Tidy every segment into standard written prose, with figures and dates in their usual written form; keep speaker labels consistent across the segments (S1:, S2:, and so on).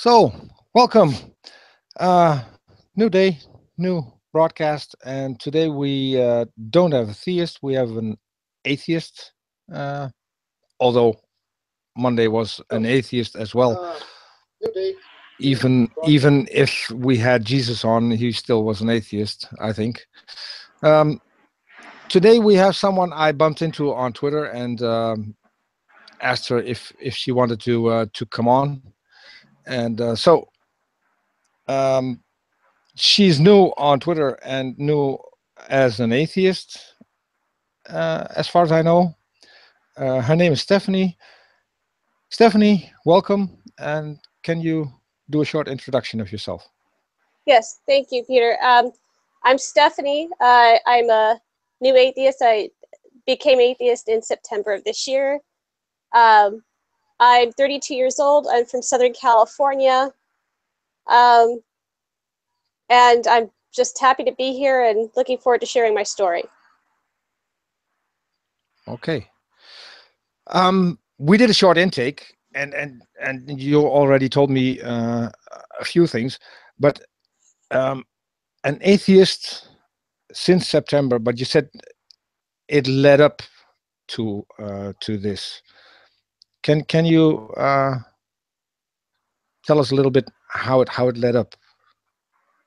S1: So, welcome. New day, new broadcast, and today we don't have a theist, we have an atheist. Although Monday was an atheist as well.
S2: New day.
S1: Even if we had Jesus on, he still was an atheist, I think. Today we have someone I bumped into on Twitter and asked her if she wanted to come on, and she's new on Twitter and new as an atheist, as far as I know. Her name is Stephanie. Stephanie, welcome, and can you do a short introduction of yourself?
S2: Yes, thank you, Peter. I'm Stephanie. I'm a new atheist. I became atheist in September of this year. I'm 32 years old. I'm from Southern California. And I'm just happy to be here and looking forward to sharing my story.
S1: Okay. We did a short intake, and you already told me a few things, but an atheist since September, but you said it led up to this. Can you tell us a little bit how it led up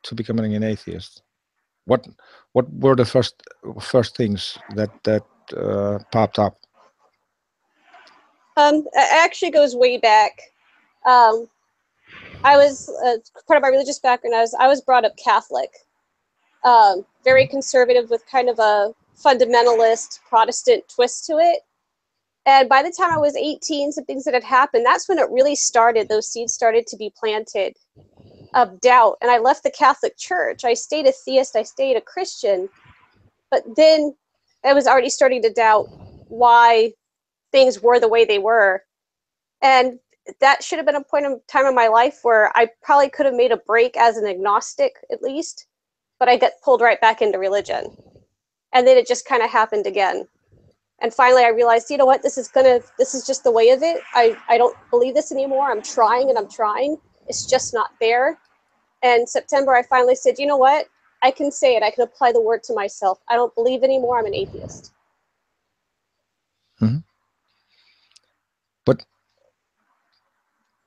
S1: to becoming an atheist? What were the first things that popped up?
S2: It actually goes way back. I was part of my religious background. I was brought up Catholic, very conservative with kind of a fundamentalist Protestant twist to it. And by the time I was 18, some things that had happened, that's when it really started. Those seeds started to be planted of doubt. And I left the Catholic Church. I stayed a theist. I stayed a Christian. But then I was already starting to doubt why things were the way they were. And that should have been a point in time in my life where I probably could have made a break as an agnostic, at least. But I got pulled right back into religion. And then it just kind of happened again. And finally I realized, you know what, this is just the way of it. I don't believe this anymore. I'm trying and I'm trying. It's just not there. And September, I finally said, you know what, I can say it. I can apply the word to myself. I don't believe anymore. I'm an atheist.
S1: Mm-hmm. But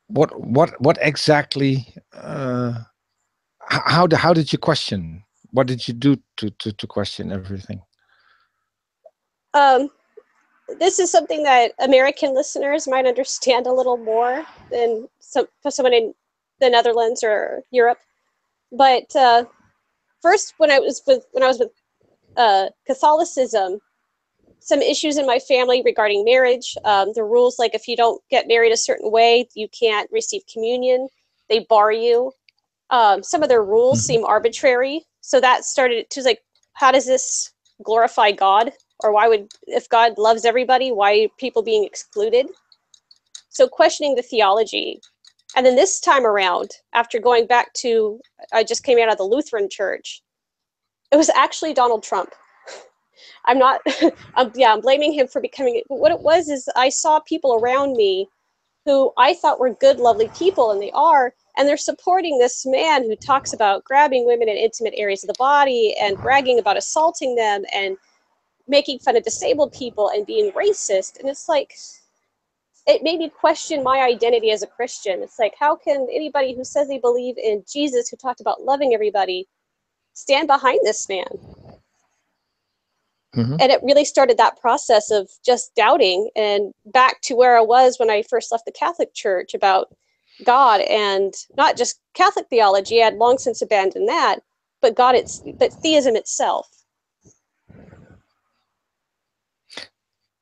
S1: what exactly, how did you question? What did you do to question everything?
S2: This is something that American listeners might understand a little more than someone in the Netherlands or Europe. But first, when I was with Catholicism, some issues in my family regarding marriage. The rules, like if you don't get married a certain way, you can't receive communion. They bar you. Some of their rules seem arbitrary. So that started to like, how does this glorify God? Or why would, if God loves everybody, why are people being excluded? So questioning the theology. And then this time around, after going back to, I just came out of the Lutheran church, it was actually Donald Trump. I'm not, I'm blaming him for becoming, but what it was is I saw people around me who I thought were good, lovely people, and they are, and they're supporting this man who talks about grabbing women in intimate areas of the body and bragging about assaulting them and making fun of disabled people and being racist. And it's like, it made me question my identity as a Christian. It's like, how can anybody who says they believe in Jesus, who talked about loving everybody, stand behind this man? Mm-hmm. And it really started that process of just doubting, and back to where I was when I first left the Catholic Church about God, and not just Catholic theology. I had long since abandoned that, but but theism itself.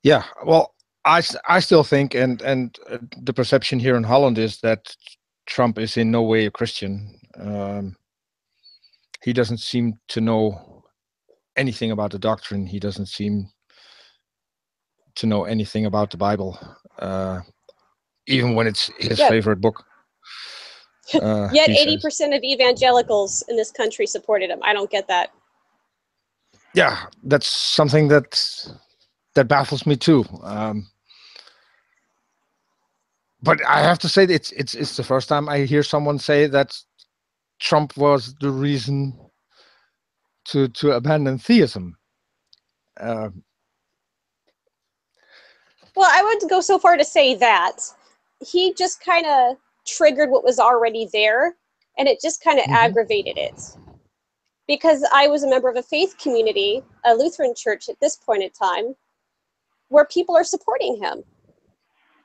S1: Yeah, well, I still think, and the perception here in Holland is that Trump is in no way a Christian. He doesn't seem to know anything about the doctrine. He doesn't seem to know anything about the Bible, even when it's his favorite book.
S2: Yet 80% of evangelicals in this country supported him. I don't get that.
S1: Yeah, that's something that baffles me too. but I have to say that it's the first time I hear someone say that Trump was the reason to abandon theism. Uh,
S2: Well, I wouldn't go so far to say that. He just kind of triggered what was already there, and it just kind of
S1: mhm.
S2: aggravated it. Because I was a member of a faith community, a Lutheran church at this point in time, where people are supporting him.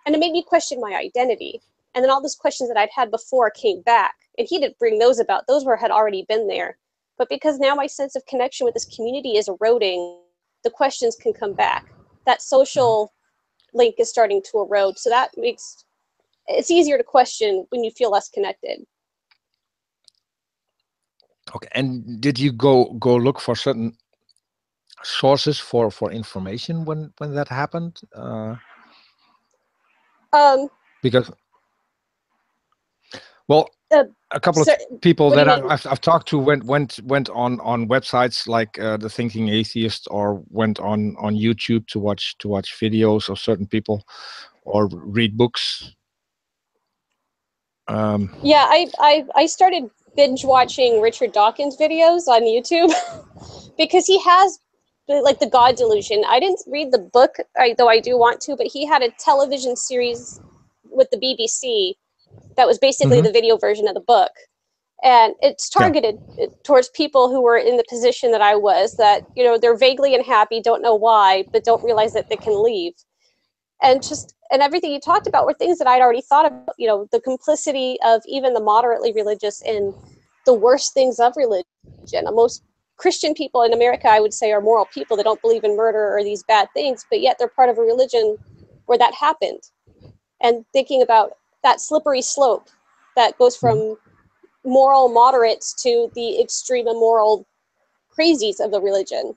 S2: And it made me question my identity. And then all those questions that I'd had before came back. And he didn't bring those about. Those had already been there. But because now my sense of connection with this community is eroding, the questions can come back. That social link is starting to erode. So that makes it's easier to question when you feel less connected.
S1: Okay, and did you go look for certain sources for information when that happened? Because, well,
S2: Uh,
S1: a couple of
S2: so,
S1: people
S2: what do
S1: that
S2: you mean?
S1: I've talked to went on websites like the Thinking Atheist, or went on YouTube to watch videos of certain people, or read books.
S2: Yeah, I started binge watching Richard Dawkins videos on YouTube because he has like the God Delusion. I didn't read the book, though I do want to, but he had a television series with the BBC that was basically
S1: mhm.
S2: the video version of the book. And it's
S1: Yeah,
S2: targeted towards people who were in the position that I was, that, you know, they're vaguely unhappy, don't know why, but don't realize that they can leave. And everything you talked about were things that I'd already thought about, you know, the complicity of even the moderately religious in the worst things of religion. Most Christian people in America, I would say, are moral people. They don't believe in murder or these bad things, but yet they're part of a religion where that happened. And thinking about that slippery slope that goes
S1: mhm.
S2: from moral moderates to the extreme immoral crazies of the religion.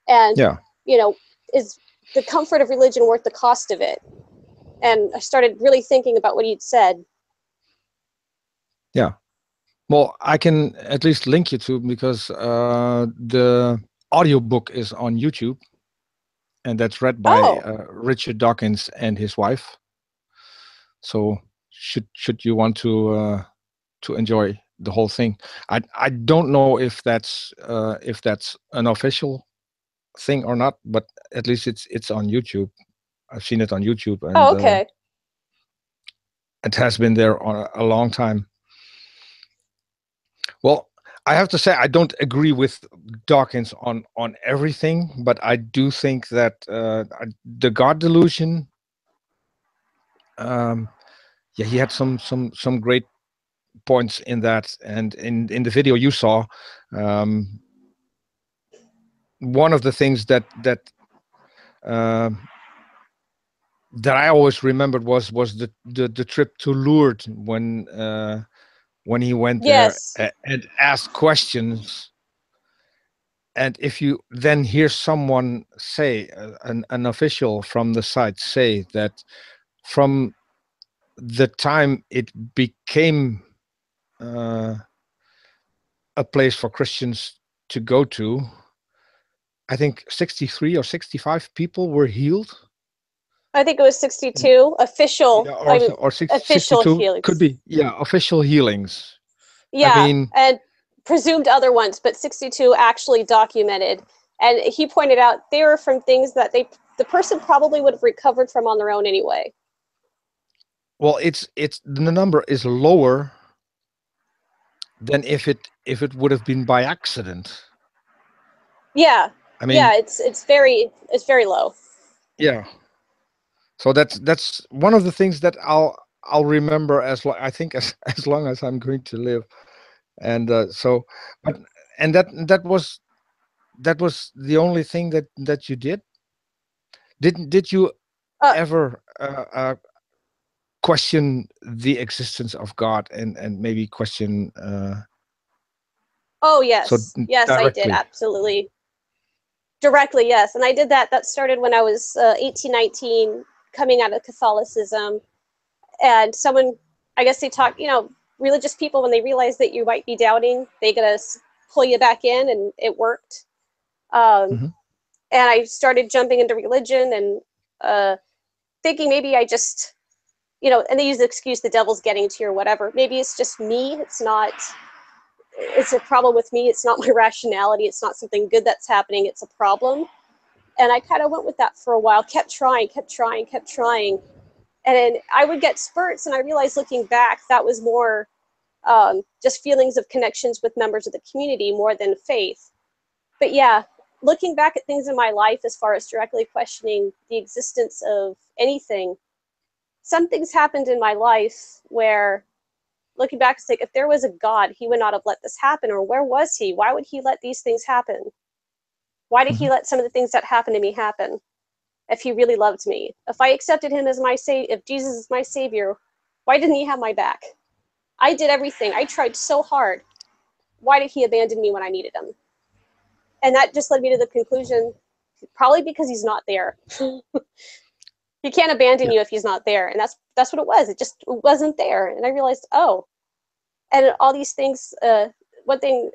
S2: And,
S1: Yeah,
S2: you know, is the comfort of religion worth the cost of it? And I started really thinking about what he'd said.
S1: yeah. Well, I can at least link you to, because the audiobook is on YouTube, and that's read by
S2: Oh,
S1: Richard Dawkins and his wife. So should you want to enjoy the whole thing, I don't know if that's an official thing or not, but at least it's on YouTube. I've seen it on YouTube, and
S2: oh, okay.
S1: it has been there on a long time. Well, I have to say I don't agree with Dawkins on everything, but I do think that the God Delusion, um, yeah, he had some great points in that. And in the video you saw, um, one of the things uh, that I always remembered was the trip to Lourdes, when he went there
S2: Yes,
S1: and asked questions. And if you then hear someone say, an official from the site say that from the time it became uh, a place for Christians to go to, I think 63 or 65 people were healed.
S2: I think it was 62 official.
S1: Yeah,
S2: I mean,
S1: or
S2: official
S1: 62 could
S2: healings.
S1: be, yeah, official healings. I
S2: Yeah,
S1: mean,
S2: and presumed other ones, but 62 actually documented. And he pointed out they were from things that the person probably would have recovered from on their own anyway.
S1: well, it's the number is lower than if it would have been by accident.
S2: Yeah,
S1: I
S2: yeah,
S1: mean,
S2: it's very low.
S1: yeah. So that's one of the things that I'll remember, I think, as long as I'm going to live. And so, but and that was the only thing that you did. Did you
S2: Uh,
S1: ever question the existence of God, and maybe question
S2: oh
S1: so
S2: yes, yes, I did
S1: directly?
S2: absolutely. Directly, yes. And I did that. That started when I was 18, 19, coming out of Catholicism. And someone, I guess they talk, you know, religious people, when they realize that you might be doubting, they going to pull you back in, and it worked. Um,
S1: Hmm.
S2: and I started jumping into religion and thinking maybe I just you know, and they use the excuse the devil's getting to you or whatever. Maybe it's just me. It's not, it's a problem with me. It's not my rationality. It's not something good that's happening. It's a problem. And I kind of went with that for a while, kept trying. And I would get spurts, and I realized looking back, that was more just feelings of connections with members of the community more than faith. But yeah, looking back at things in my life as far as directly questioning the existence of anything, some things happened in my life where, looking back, it's like, if there was a God, he would not have let this happen. Or where was he? Why would he let these things happen? Why did he let some of the things that happened to me happen? If he really loved me, if I accepted him as my if Jesus is my savior, why didn't he have my back? I did everything. I tried so hard. Why did he abandon me when I needed him? And that just led me to the conclusion, probably because he's not there. He can't abandon you if he's not there. And that's what it was. It just wasn't there. And I realized, oh, and all these things, one thing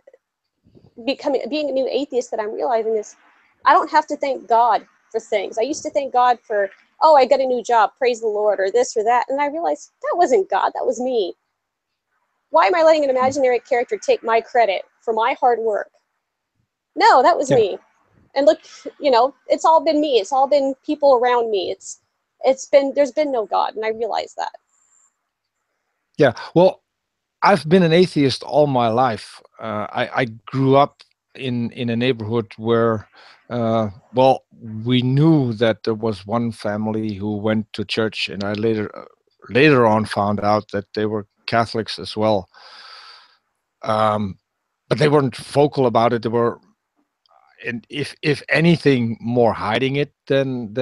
S2: being a new atheist that I'm realizing is I don't have to thank God for things. I used to thank God for, oh, I got a new job, praise the Lord, or this or that. And I realized that wasn't God, that was me. Why am I letting an imaginary character take my credit for my hard work? No, that was me. And look, you know, it's all been me. It's all been people around me. There's been no God. And I realized that.
S1: Yeah. Well, I've been an atheist all my life. I grew up in a neighborhood where, well, we knew that there was one family who went to church, and I later on found out that they were Catholics as well. But they weren't vocal about it. They were, and if anything, more hiding it than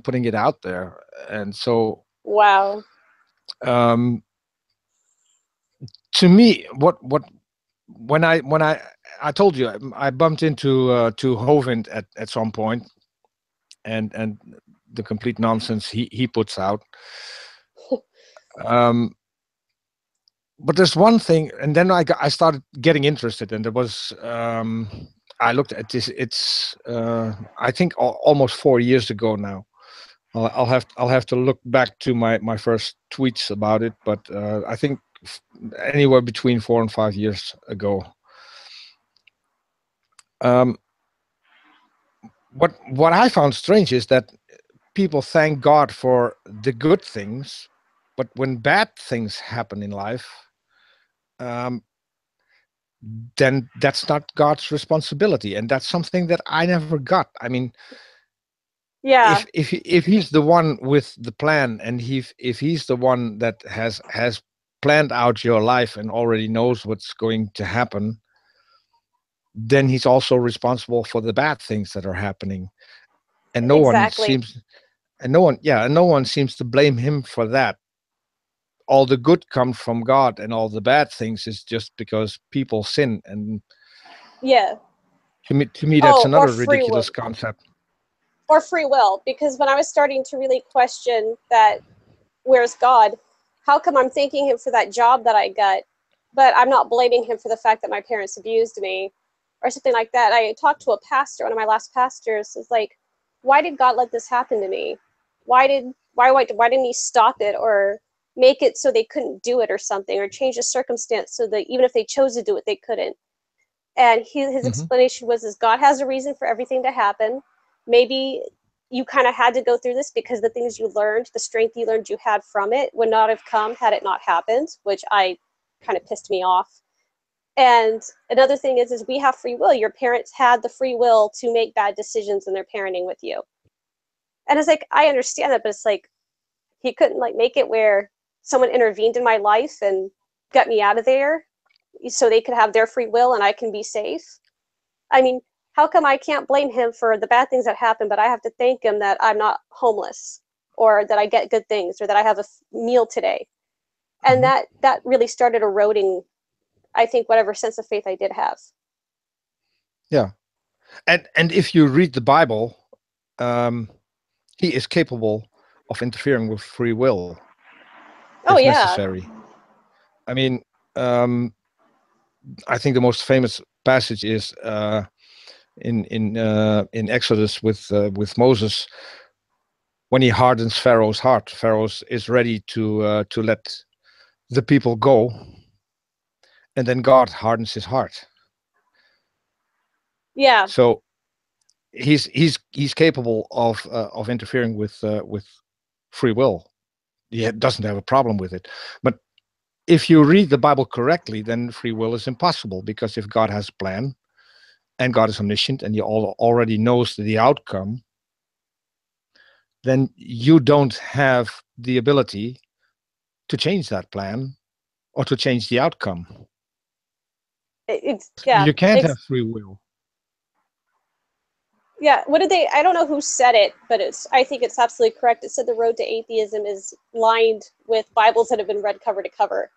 S1: putting it out there. And so,
S2: wow.
S1: To me, when I told you I bumped into to Hovind at some point, and the complete nonsense he puts out. But there's one thing, and then I started getting interested, and there was I looked at this. It's I think almost 4 years ago now. I'll have to look back to my first tweets about it, but I think anywhere between 4 and 5 years ago. What I found strange is that people thank God for the good things, but when bad things happen in life, then that's not God's responsibility, and that's something that I never got. I mean,
S2: yeah,
S1: if he's the one with the plan, and if he's the one that has planned out your life and already knows what's going to happen, then he's also responsible for the bad things that are happening, and no one seems to blame him for that. All the good comes from God, and all the bad things is just because people sin. And
S2: yeah,
S1: to me that's another ridiculous concept.
S2: Or free will, because when I was starting to really question that, where's God? How come I'm thanking him for that job that I got, but I'm not blaming him for the fact that my parents abused me or something like that? I talked to a pastor, one of my last pastors, is like, why did God let this happen to me? Why didn't he stop it or make it so they couldn't do it or something, or change the circumstance so that even if they chose to do it, they couldn't? And his explanation was, is God has a reason for everything to happen. Maybe you kind of had to go through this because the things you learned, the strength you learned you had from it would not have come had it not happened, which I kind of pissed me off. And another thing is we have free will. Your parents had the free will to make bad decisions in their parenting with you. And it's like, I understand that, but it's like, he couldn't like make it where someone intervened in my life and got me out of there so they could have their free will and I can be safe. I mean, how come I can't blame him for the bad things that happen, but I have to thank him that I'm not homeless, or that I get good things, or that I have a meal today? And that really started eroding, I think, whatever sense of faith I did have.
S1: Yeah. And if you read the Bible, he is capable of interfering with free will if necessary. I mean, I think the most famous passage is in Exodus with Moses, when he hardens Pharaoh's heart. Pharaoh is ready to let the people go, and then God hardens his heart.
S2: Yeah.
S1: So he's capable of interfering with free will. He doesn't have a problem with it. But if you read the Bible correctly, then free will is impossible, because if God has a plan and God is omniscient and he already knows the outcome, then you don't have the ability to change that plan or to change the outcome.
S2: It's yeah.
S1: You can't have free will.
S2: Yeah, what did they? I don't know who said it, but I think it's absolutely correct. It said the road to atheism is lined with Bibles that have been read cover to cover.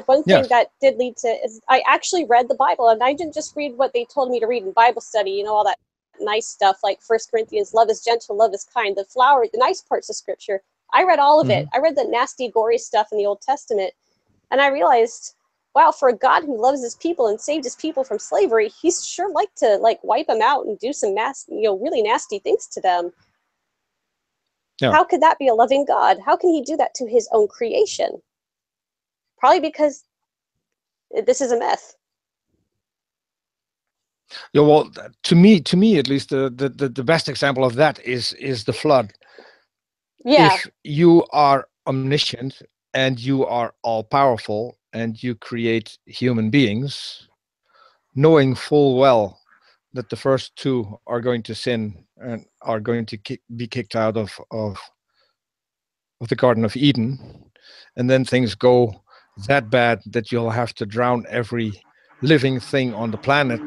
S2: One thing
S1: Yes.
S2: that did lead to is I actually read the Bible, and I didn't just read what they told me to read in Bible study. You know, all that nice stuff like 1 Corinthians, love is gentle, love is kind, the nice parts of Scripture. I read all of it. I read the nasty, gory stuff in the Old Testament, and I realized, wow, for a God who loves his people and saved his people from slavery, he's sure like to wipe them out and do some really nasty things to them. Yeah. How could that be a loving God? How can he do that to his own creation? Probably because this is a myth.
S1: Yeah, well, to me at least, the best example of that is the flood.
S2: Yeah.
S1: If you are omniscient and you are all powerful and you create human beings, knowing full well that the first two are going to sin and are going to be kicked out of the Garden of Eden, and then things go that bad that you'll have to drown every living thing on the planet,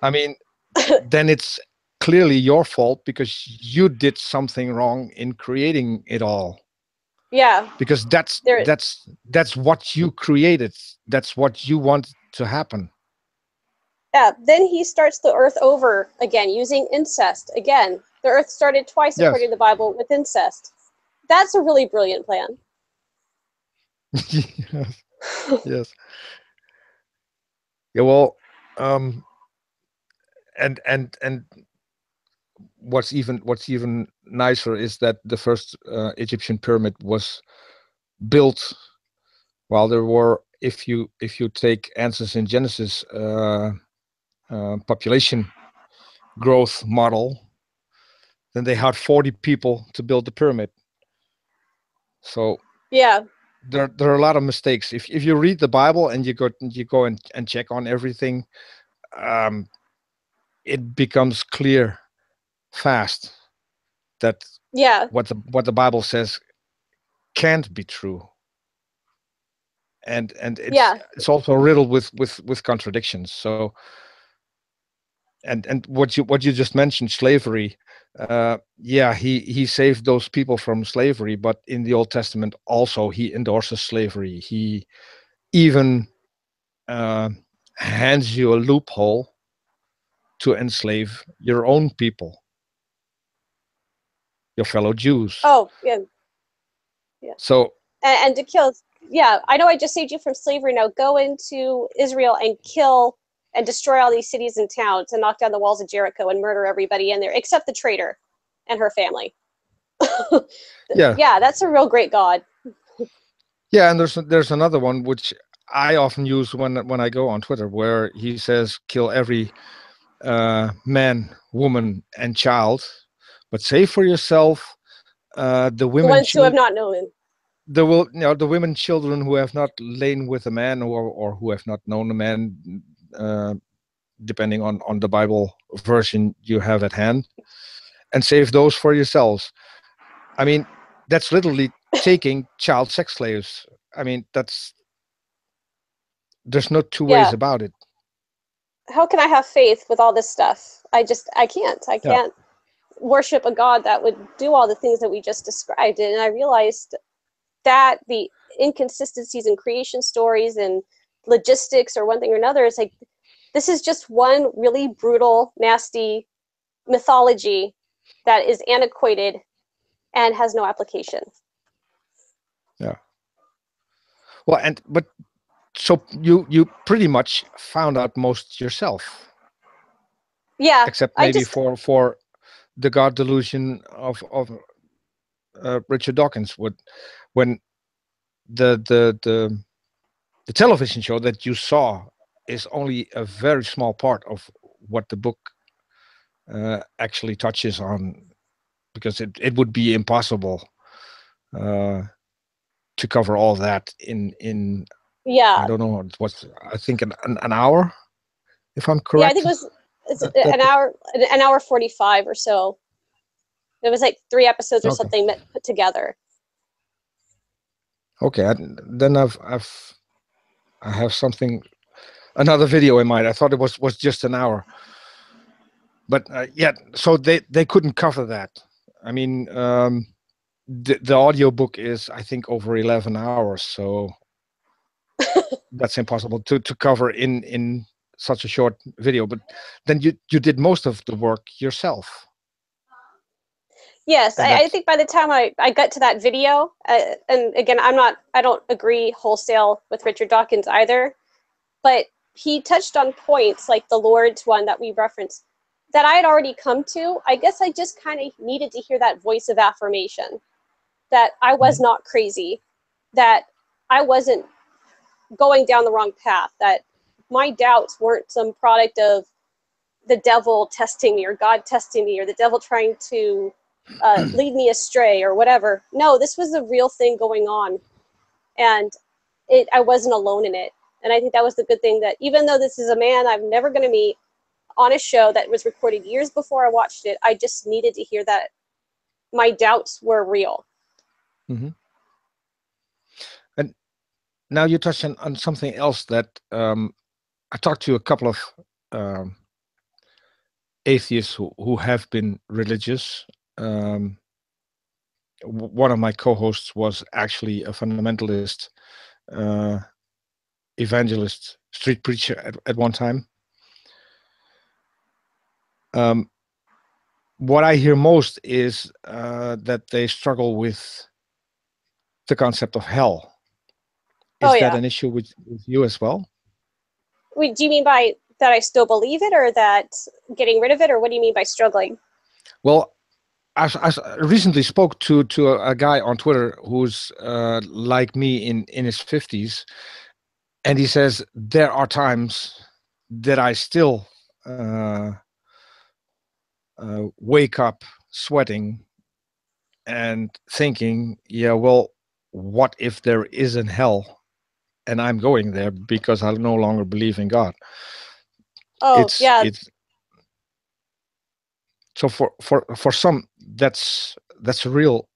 S1: I mean, then it's clearly your fault, because you did something wrong in creating it all.
S2: Yeah.
S1: Because that's what you created. That's what you want to happen.
S2: Yeah. Then he starts the earth over again using incest. Again, the earth started twice, yes, according to the Bible, with incest. That's a really brilliant plan.
S1: Yes. Yes. Yeah. Well, and what's even nicer is that the first Egyptian pyramid was built while there were, if you take answers in Genesis population growth model, then they had 40 people to build the pyramid. So
S2: yeah,
S1: there are a lot of mistakes. If you read the Bible and you go and check on everything, it becomes clear fast that what the Bible says can't be true. And it's also riddled with contradictions. So and what you just mentioned, slavery, yeah, he saved those people from slavery, but in the Old Testament also he endorses slavery. He even hands you a loophole to enslave your own people, your fellow Jews.
S2: Oh, yeah. Yeah.
S1: So
S2: and to kill, yeah, I know I just saved you from slavery. Now go into Israel and kill and destroy all these cities and towns and knock down the walls of Jericho and murder everybody in there except the traitor and her family. Yeah, that's a real great God.
S1: Yeah, and there's another one which I often use when I go on Twitter, where he says, kill every man, woman, and child, but save for yourself the women,
S2: the ones who have not known.
S1: The women, children who have not lain with a man, or who have not known a man, depending on the Bible version you have at hand, and save those for yourselves. I mean, that's literally taking child sex slaves. I mean, there's no two ways about it.
S2: How can I have faith with all this stuff? I can't worship a God that would do all the things that we just described. And I realized that the inconsistencies in creation stories and logistics or one thing or another is like, this is just one really brutal, nasty mythology that is antiquated and has no application.
S1: Yeah. Well, but so you pretty much found out most yourself.
S2: Yeah.
S1: Except maybe for the God Delusion of Richard Dawkins, when the television show that you saw is only a very small part of what the book actually touches on, because it would be impossible to cover all that in
S2: Yeah.
S1: I don't know, it was, I think an hour, if I'm
S2: Yeah, I
S1: correct.
S2: think it's
S1: That
S2: an hour 45 or so. It was like 3 episodes or
S1: okay.
S2: something put together.
S1: Okay, then I have something, another video in mind. I thought it was just an hour, but yeah. So they couldn't cover that. I mean, the audiobook is, I think, over 11 hours, so that's impossible to cover in such a short video. But then you did most of the work yourself,
S2: Yes,
S1: and
S2: I
S1: that's
S2: think by the time I got to that video, and again, I don't agree wholesale with Richard Dawkins either, but he touched on points like the Lord's one that we referenced that I had already come to. I guess I just kind of needed to hear that voice of affirmation that I was not crazy, that I wasn't going down the wrong path, that my doubts weren't some product of the devil testing me or God testing me or the devil trying to lead me astray or whatever. No, this was a real thing going on, and I wasn't alone in it. And I think that was the good thing, that even though this is a man I'm never going to meet on a show that was recorded years before I watched it, I just needed to hear that my doubts were real.
S1: and now you touched on something else that I talked to a couple of um, atheists who have been religious. One of my co-hosts was actually a fundamentalist, uh, evangelist, street preacher at one time. What I hear most is that they struggle with the concept of hell.
S2: Oh
S1: Is that
S2: yeah.
S1: an issue with you as well?
S2: Wait, do you mean by that I still believe it, or that getting rid of it, or what do you mean by struggling?
S1: Well, I recently spoke to a guy on Twitter who's like me in his 50s, and he says there are times that I still wake up sweating and thinking, yeah, well, what if there is an hell and I'm going there because I no longer believe in God?
S2: Oh yeah.
S1: It's so for some that's a real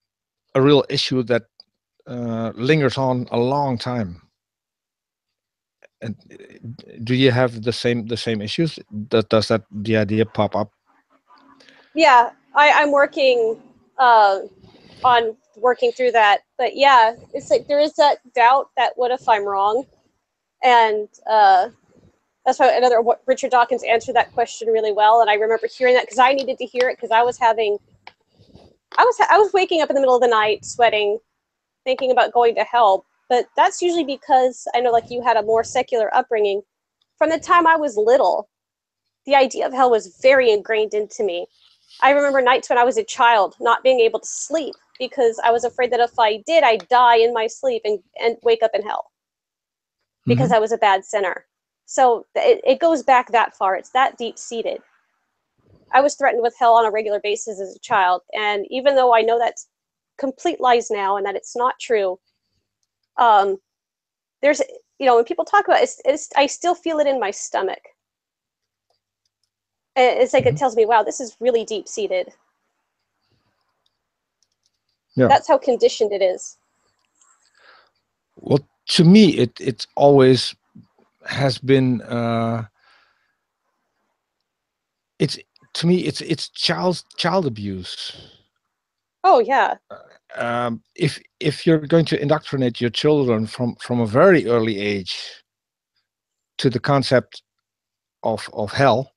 S1: issue that lingers on a long time. And do you have the same issues? Does that the idea pop up?
S2: Yeah, I'm working on working through that. But yeah, it's like there is that doubt that what if I'm wrong? And that's why Richard Dawkins answered that question really well. And I remember hearing that because I needed to hear it, because I was waking up in the middle of the night sweating, thinking about going to hell. But that's usually because I know, like, you had a more secular upbringing. From the time I was little, the idea of hell was very ingrained into me. I remember nights when I was a child not being able to sleep because I was afraid that if I did, I'd die in my sleep and wake up in hell because I was a bad sinner. So it goes back that far. It's that deep seated. I was threatened with hell on a regular basis as a child. And even though I know that's complete lies now and that it's not true, there's, when people talk about it, I still feel it in my stomach. It's like it tells me, wow, this is really deep seated.
S1: Yeah.
S2: That's how conditioned it is.
S1: Well, to me, it always has been. It's to me, it's child abuse.
S2: Oh yeah.
S1: If you're going to indoctrinate your children from a very early age to the concept of hell,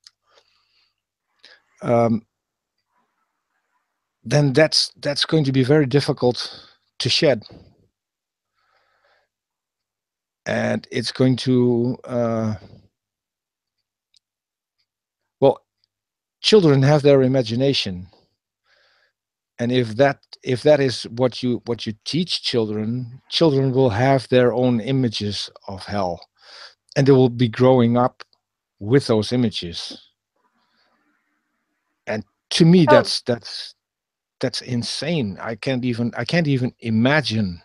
S1: then that's going to be very difficult to shed, and it's going to well, children have their imagination, And if that is what you teach children, children will have their own images of hell, and they will be growing up with those images. And to me,
S2: Oh,
S1: that's insane. I can't even imagine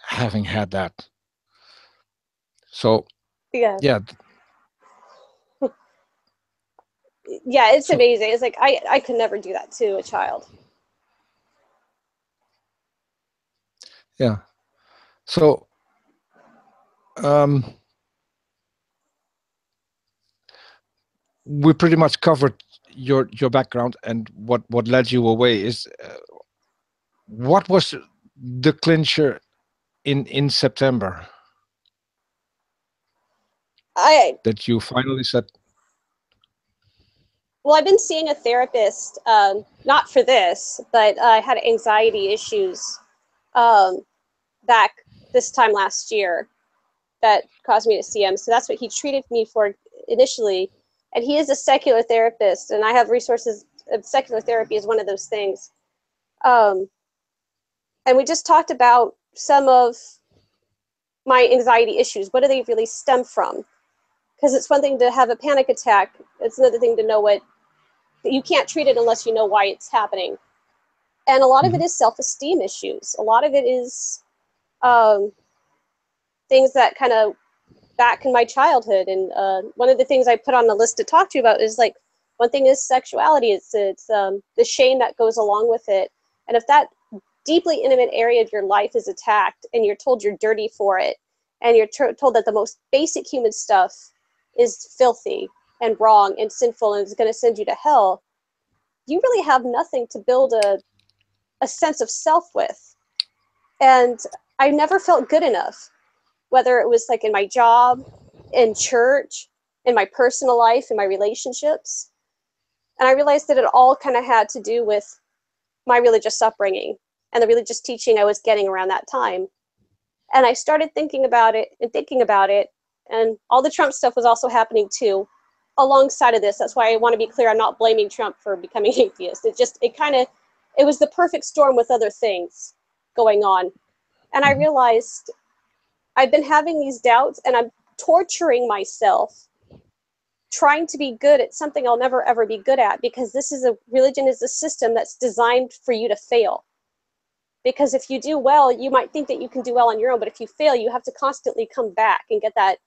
S1: having had that. So
S2: yeah.
S1: yeah.
S2: Yeah, it's
S1: So
S2: amazing. It's like I could never do that to a child.
S1: yeah. So we pretty much covered your background and what led you away. Is what was the clincher in September
S2: I
S1: that you finally said?
S2: Well, I've been seeing a therapist, not for this, but I had anxiety issues back this time last year that caused me to see him. So that's what he treated me for initially. And he is a secular therapist, and I have resources. Secular therapy is one of those things. And we just talked about some of my anxiety issues. What do they really stem from? Because it's one thing to have a panic attack. It's another thing to know what you can't treat it unless you know why it's happening. And a lot of it is self-esteem issues. A lot of it is things that kind of back in my childhood. And one of the things I put on the list to talk to you about is like, one thing is sexuality. It's the shame that goes along with it. And if that deeply intimate area of your life is attacked and you're told you're dirty for it, and you're told that the most basic human stuff is filthy and wrong and sinful and is going to send you to hell, you really have nothing to build a sense of self with. And I never felt good enough, whether it was like in my job, in church, in my personal life, in my relationships. And I realized that it all kind of had to do with my religious upbringing and the religious teaching I was getting around that time. And I started thinking about it, and all the Trump stuff was also happening too, alongside of this. That's why I want to be clear, I'm not blaming Trump for becoming atheist. It was the perfect storm with other things going on. And I realized I've been having these doubts, and I'm torturing myself trying to be good at something I'll never ever be good at, because religion is a system that's designed for you to fail. Because if you do well, you might think that you can do well on your own, but if you fail, you have to constantly come back and get that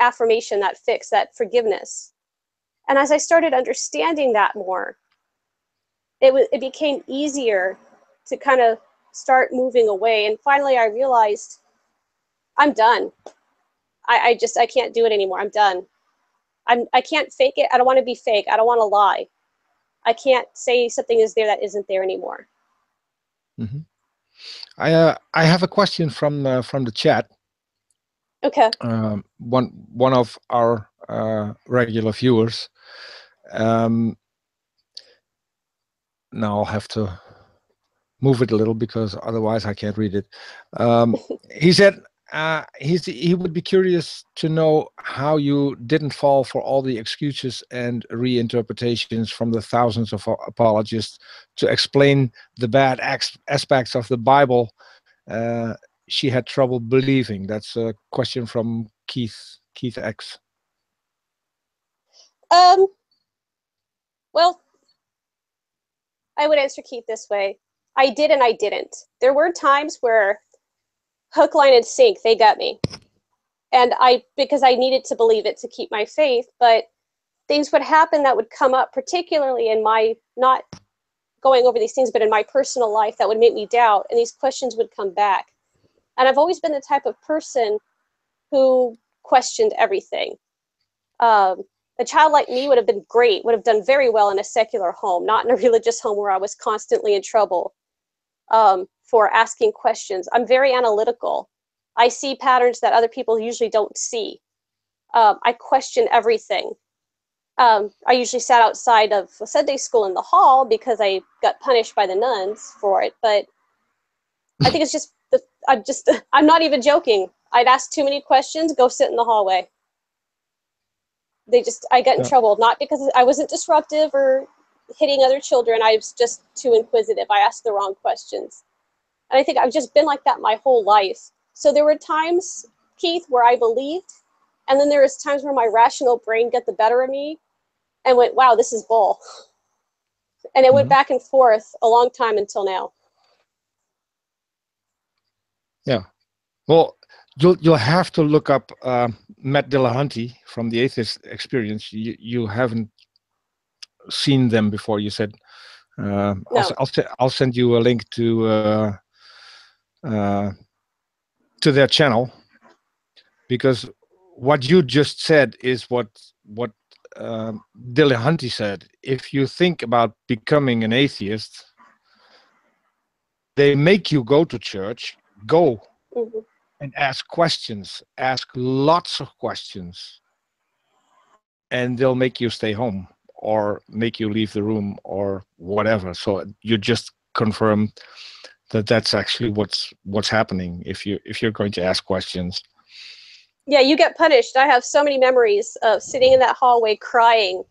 S2: affirmation, that fix, that forgiveness. And as I started understanding that more, it became easier to kind of start moving away. And finally, I realized I'm done. I can't do it anymore. I'm done. I can't fake it. I don't want to be fake. I don't want to lie. I can't say something is there that isn't there anymore.
S1: I have a question from the chat.
S2: Okay.
S1: One of our regular viewers. Now I'll have to move it a little because otherwise I can't read it. He said he would be curious to know how you didn't fall for all the excuses and reinterpretations from the thousands of apologists to explain the bad aspects of the Bible she had trouble believing. That's a question from Keith X.
S2: Well, I would answer Keith this way. I did and I didn't. There were times where hook, line, and sink, they got me. And because I needed to believe it to keep my faith, but things would happen that would come up, particularly in my, not going over these things, but in my personal life, that would make me doubt, and these questions would come back. And I've always been the type of person who questioned everything. A child like me would have been great, would have done very well in a secular home, not in a religious home where I was constantly in trouble for asking questions. I'm very analytical. I see patterns that other people usually don't see. I question everything. I usually sat outside of a Sunday school in the hall because I got punished by the nuns for it. But I think it's just, I'm not even joking. I'd ask too many questions, go sit in the hallway. I got in trouble, not because I wasn't disruptive or hitting other children. I was just too inquisitive. I asked the wrong questions. And I think I've just been like that my whole life. So there were times, Keith, where I believed, and then there was times where my rational brain got the better of me and went, wow, this is bull. And it went back and forth a long time until now.
S1: Yeah. Well, you'll have to look up Matt Dillahunty from the Atheist Experience. You haven't seen them before, you said.
S2: No.
S1: I'll send you a link to their channel, because what you just said is what Dillahunty said. If you think about becoming an atheist, they make you go to church, go and ask questions, ask lots of questions, and they'll make you stay home or make you leave the room or whatever. So you just confirm that that's actually what's happening if you're going to ask questions.
S2: Yeah, you get punished. I have so many memories of sitting in that hallway crying,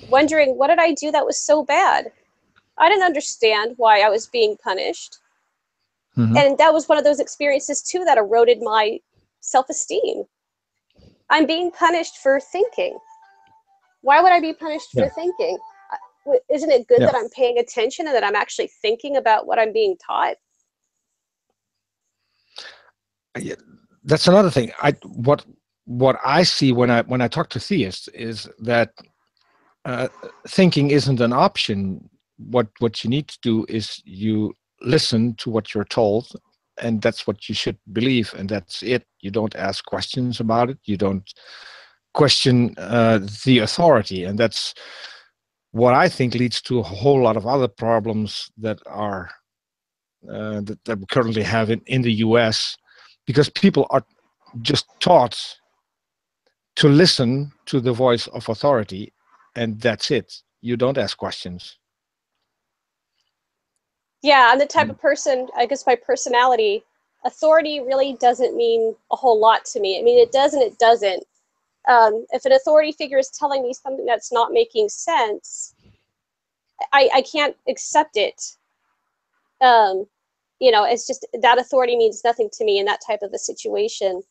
S2: wondering, what did I do that was so bad? I didn't understand why I was being punished. And that was one of those experiences too that eroded my self-esteem. I'm being punished for thinking. Why would I be punished for thinking? Isn't it good that I'm paying attention and that I'm actually thinking about what I'm being taught?
S1: That's another thing. What I see when I talk to theists is that thinking isn't an option. What you need to do is you listen to what you're told, and that's what you should believe, and that's it. You don't ask questions about it. You don't question the authority, and that's what I think leads to a whole lot of other problems that are that we currently have in the US, because people are just taught to listen to the voice of authority, and that's it. You don't ask questions.
S2: Yeah, I'm the type of person, I guess my personality, authority really doesn't mean a whole lot to me. I mean, it does and it doesn't. If an authority figure is telling me something that's not making sense, I can't accept it. You know, it's just that authority means nothing to me in that type of a situation.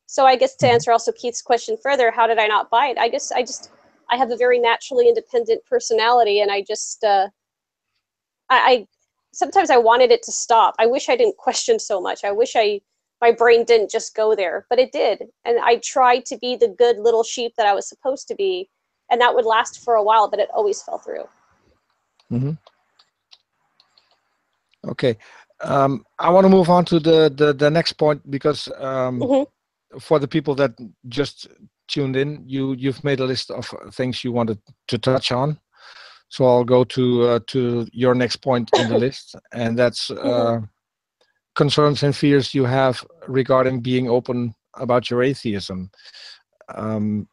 S2: So I guess to answer also Keith's question further, how did I not buy it? I guess I have a very naturally independent personality, and I just, I sometimes I wanted it to stop. I wish I didn't question so much. I wish my brain didn't just go there, but it did. And I tried to be the good little sheep that I was supposed to be, and that would last for a while, but it always fell through.
S1: Okay. I want to move on to the next point, because for the people that just tuned in, you've made a list of things you wanted to touch on. So I'll go to your next point in the list, and that's concerns and fears you have regarding being open about your atheism.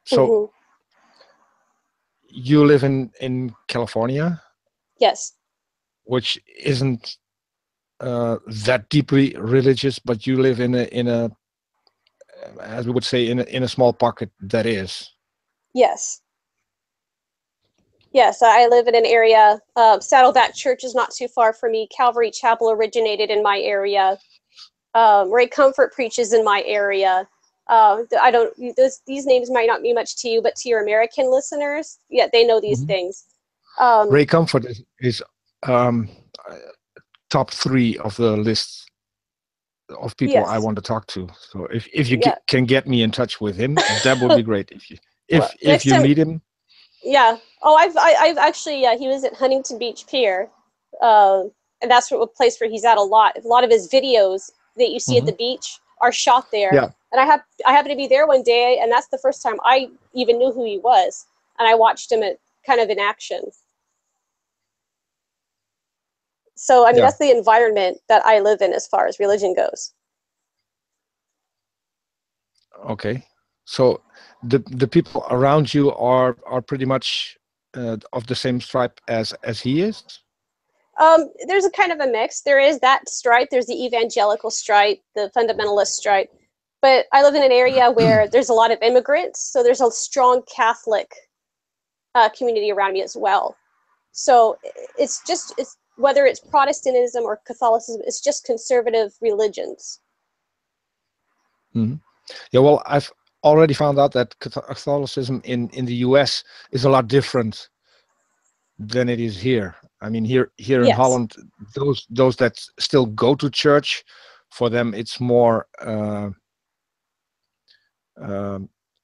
S1: So you live in California?
S2: Yes.
S1: Which isn't that deeply religious, but you live in a as we would say in a small pocket that is.
S2: Yes. Yes, I live in an area. Saddleback Church is not too far from me. Calvary Chapel originated in my area. Ray Comfort preaches in my area. I don't. These names might not mean much to you, but to your American listeners, yeah, they know these things.
S1: Ray Comfort is top 3 of the list of people I want to talk to. So if you can get me in touch with him, that would be great. If you meet him.
S2: Yeah. Oh, I've actually, he was at Huntington Beach Pier, and that's a place where he's at a lot. A lot of his videos that you see at the beach are shot there.
S1: Yeah.
S2: And I happened to be there one day, and that's the first time I even knew who he was, and I watched him kind of in action. So I mean, that's the environment that I live in as far as religion goes.
S1: Okay. So the people around you are pretty much of the same stripe as he is?
S2: There's a kind of a mix. There is that stripe. There's the evangelical stripe, the fundamentalist stripe. But I live in an area where there's a lot of immigrants, so there's a strong Catholic community around me as well. So it's whether it's Protestantism or Catholicism, it's just conservative religions.
S1: Mm-hmm. Yeah, well, I've already found out that Catholicism in the US is a lot different than it is here. I mean, here in
S2: Yes.
S1: Holland, those that still go to church, for them it's more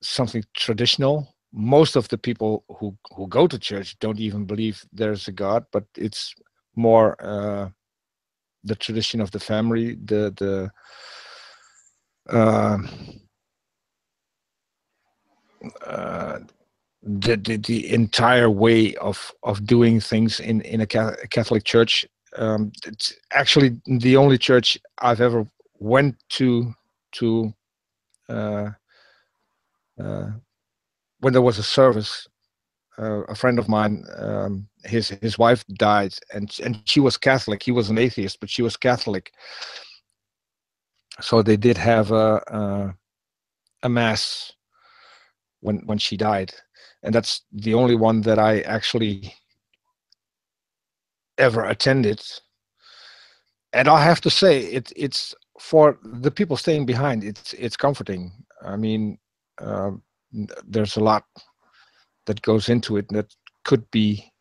S1: something traditional. Most of the people who go to church don't even believe there's a God, but it's more the tradition of the family, the entire way of doing things in a Catholic church. It's actually the only church I've ever went to when there was a service. A friend of mine, his wife died, and she was Catholic. He was an atheist, but she was Catholic. So they did have a mass when she died, and that's the only one that I actually ever attended. And I have to say, it's for the people staying behind, it's comforting. I mean, there's a lot that goes into it that could be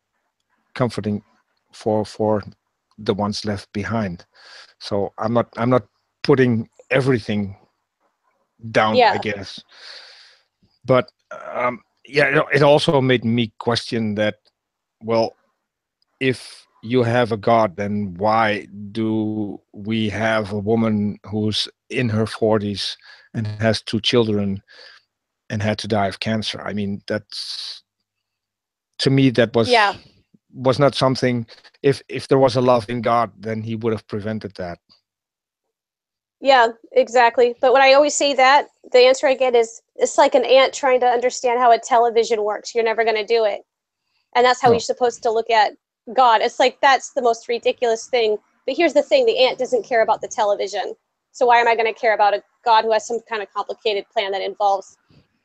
S1: comforting for the ones left behind. So I'm not putting everything down,
S2: Yeah.
S1: I guess. But yeah, it also made me question that, well, if you have a God, then why do we have a woman who's in her 40s and has 2 children and had to die of cancer? I mean, that's, to me, that was not something. If there was a loving God, then he would have prevented that.
S2: Yeah, exactly. But when I always say that, the answer I get is, it's like an ant trying to understand how a television works. You're never going to do it. And that's how
S1: No.
S2: you're supposed to look at God. It's like, that's the most ridiculous thing. But here's the thing, the ant doesn't care about the television. So why am I going to care about a God who has some kind of complicated plan that involves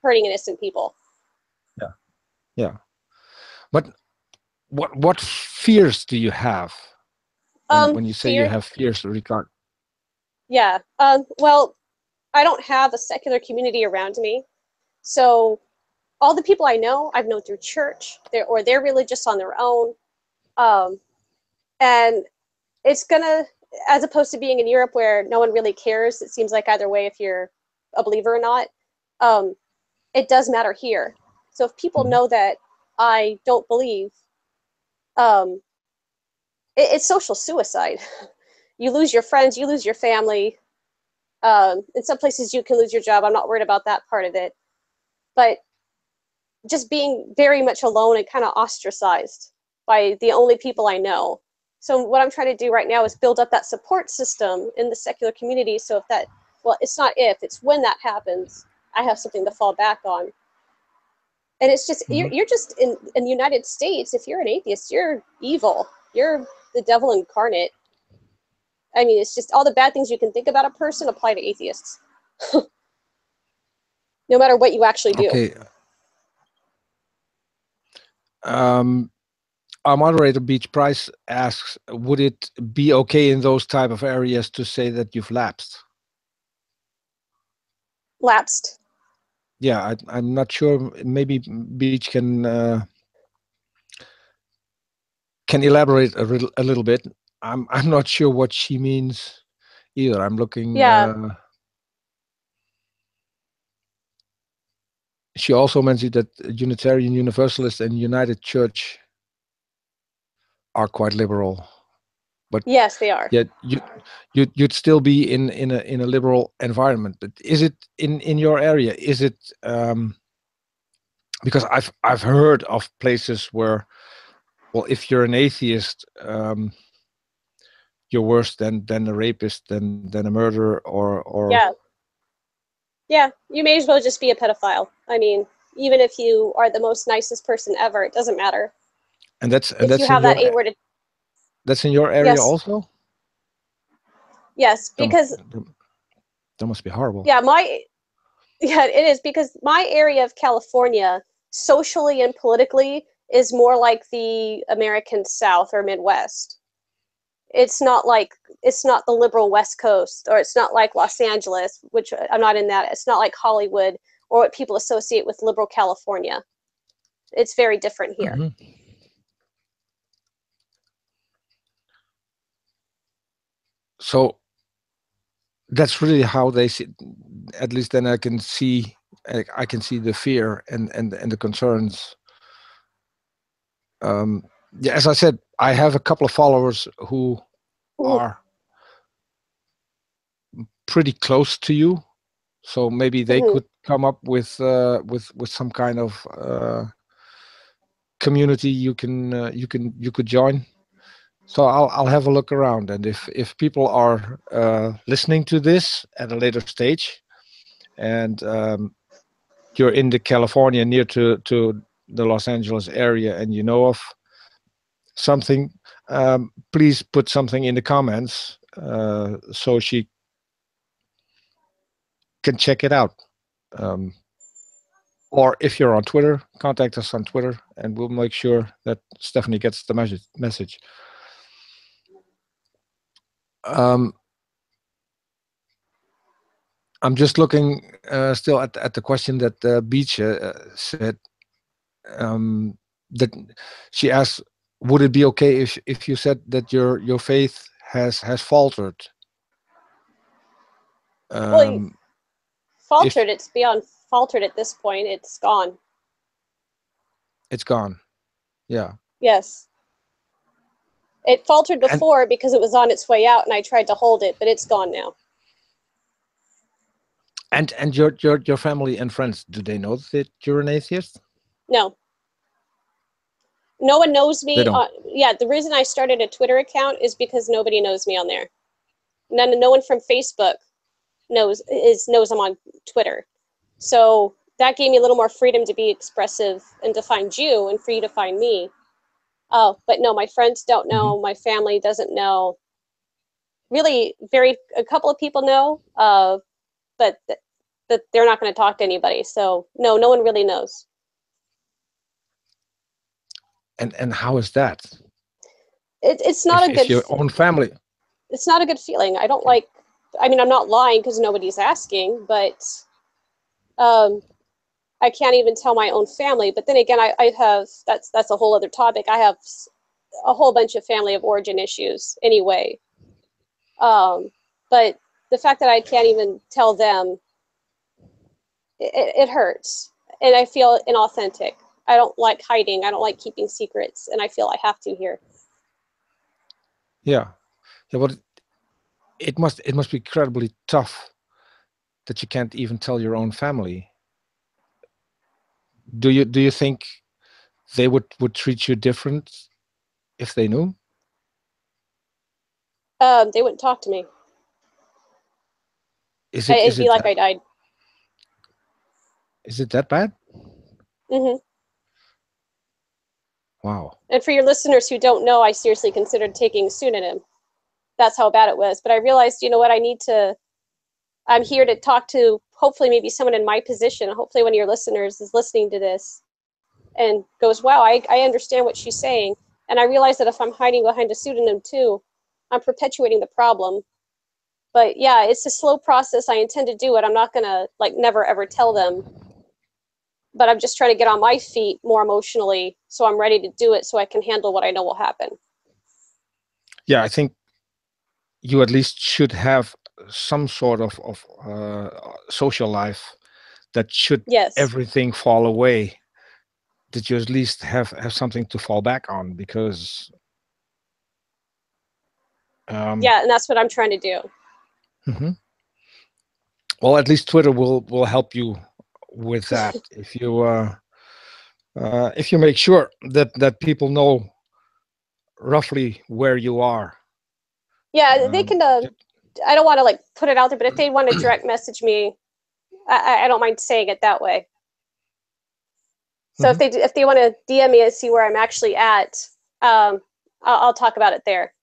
S2: hurting innocent people?
S1: Yeah. Yeah. But what fears do you have when you say you
S2: Fear?
S1: have fears regard?
S2: Yeah. Well, I don't have a secular community around me. So all the people I know, I've known through church, they're religious on their own. And it's gonna, as opposed to being in Europe where no one really cares, it seems like either way if you're a believer or not, it does matter here. So if people know that I don't believe, it's social suicide. You lose your friends, you lose your family. In some places you can lose your job. I'm not worried about that part of it. But just being very much alone and kind of ostracized by the only people I know. So what I'm trying to do right now is build up that support system in the secular community. So if that, well, it's not if, it's when that happens, I have something to fall back on. And it's just, you're just in the United States, if you're an atheist, you're evil. You're the devil incarnate. I mean, it's just all the bad things you can think about a person apply to atheists. No matter what you actually do.
S1: Okay. Our moderator Beach Price asks, would it be okay in those type of areas to say that you've lapsed?
S2: Lapsed?
S1: Yeah, I'm not sure. Maybe Beach can elaborate a little bit. I'm not sure what she means either. I'm looking.
S2: Yeah.
S1: She also mentioned that Unitarian Universalist and United Church are quite liberal, but
S2: Yes, they are.
S1: yet you'd still be in a liberal environment. But is it in your area? Is it because I've heard of places where, well, if you're an atheist, you're worse than a rapist, than a murderer, or
S2: yeah, you may as well just be a pedophile. I mean, even if you are the most nicest person ever, it doesn't matter.
S1: And that's
S2: If you
S1: in
S2: have that
S1: your
S2: A-worded,
S1: that's in your area
S2: yes,
S1: also.
S2: yes, because
S1: That must be horrible.
S2: yeah, it is, because my area of California, socially and politically, is more like the American South or Midwest. It's not the liberal West Coast, or it's not like Los Angeles, which I'm not in that. It's not like Hollywood or what people associate with liberal California. It's very different here.
S1: Mm-hmm. So that's really how they see. At least then I can see the fear and the concerns. Yeah, as I said, I have a couple of followers who are pretty close to you, so maybe they could come up with some kind of community you could join. So I'll have a look around, and if people are listening to this at a later stage, and you're in the California near to the Los Angeles area, and you know of something, please put something in the comments so she can check it out. Or if you're on Twitter, contact us on Twitter, and we'll make sure that Stephanie gets the message. I'm just looking still at the question that Beach said. That she asked, would it be okay if you said that your faith has faltered?
S2: Well, faltered. It's beyond faltered at this point. It's gone.
S1: It's gone. Yeah.
S2: Yes. It faltered before because it was on its way out, and I tried to hold it, but it's gone now.
S1: And your family and friends, do they know that you're an atheist?
S2: No. No one knows me.
S1: They don't.
S2: Yeah, the reason I started a Twitter account is because nobody knows me on there. No one from Facebook knows I'm on Twitter. So that gave me a little more freedom to be expressive and to find you and for you to find me. Oh, but no, my friends don't know. My family doesn't know. Really, a couple of people know, but they're not going to talk to anybody. So no one really knows.
S1: And how is that?
S2: It's not a good.
S1: If your own family.
S2: It's not a good feeling. I don't like. I mean, I'm not lying because nobody's asking, but I can't even tell my own family. But then again, I have that's a whole other topic. I have a whole bunch of family of origin issues anyway. But the fact that I can't even tell them, it hurts, and I feel inauthentic. I don't like hiding. I don't like keeping secrets, and I feel I have to here.
S1: Yeah, but it must be incredibly tough that you can't even tell your own family. Do you think they would treat you different if they knew?
S2: They wouldn't talk to me. It'd be like I died.
S1: Is it that bad?
S2: Mm-hmm.
S1: Wow.
S2: And for your listeners who don't know, I seriously considered taking a pseudonym. That's how bad it was. But I realized, you know what, I'm here to talk to hopefully maybe someone in my position. Hopefully one of your listeners is listening to this and goes, wow, I understand what she's saying. And I realize that if I'm hiding behind a pseudonym too, I'm perpetuating the problem. But yeah, it's a slow process. I intend to do it. I'm not going to never ever tell them. But I'm just trying to get on my feet more emotionally so I'm ready to do it so I can handle what I know will happen.
S1: Yeah, I think you at least should have some sort of social life that should everything fall away, that you at least have something to fall back on, because
S2: yeah, and that's what I'm trying to do.
S1: Well, at least Twitter will help you with that. If you make sure that people know roughly where you are.
S2: Yeah, they can. I don't want to put it out there, but if they want to direct message me, I don't mind saying it that way. So if they want to DM me and see where I'm actually at, I'll talk about it there.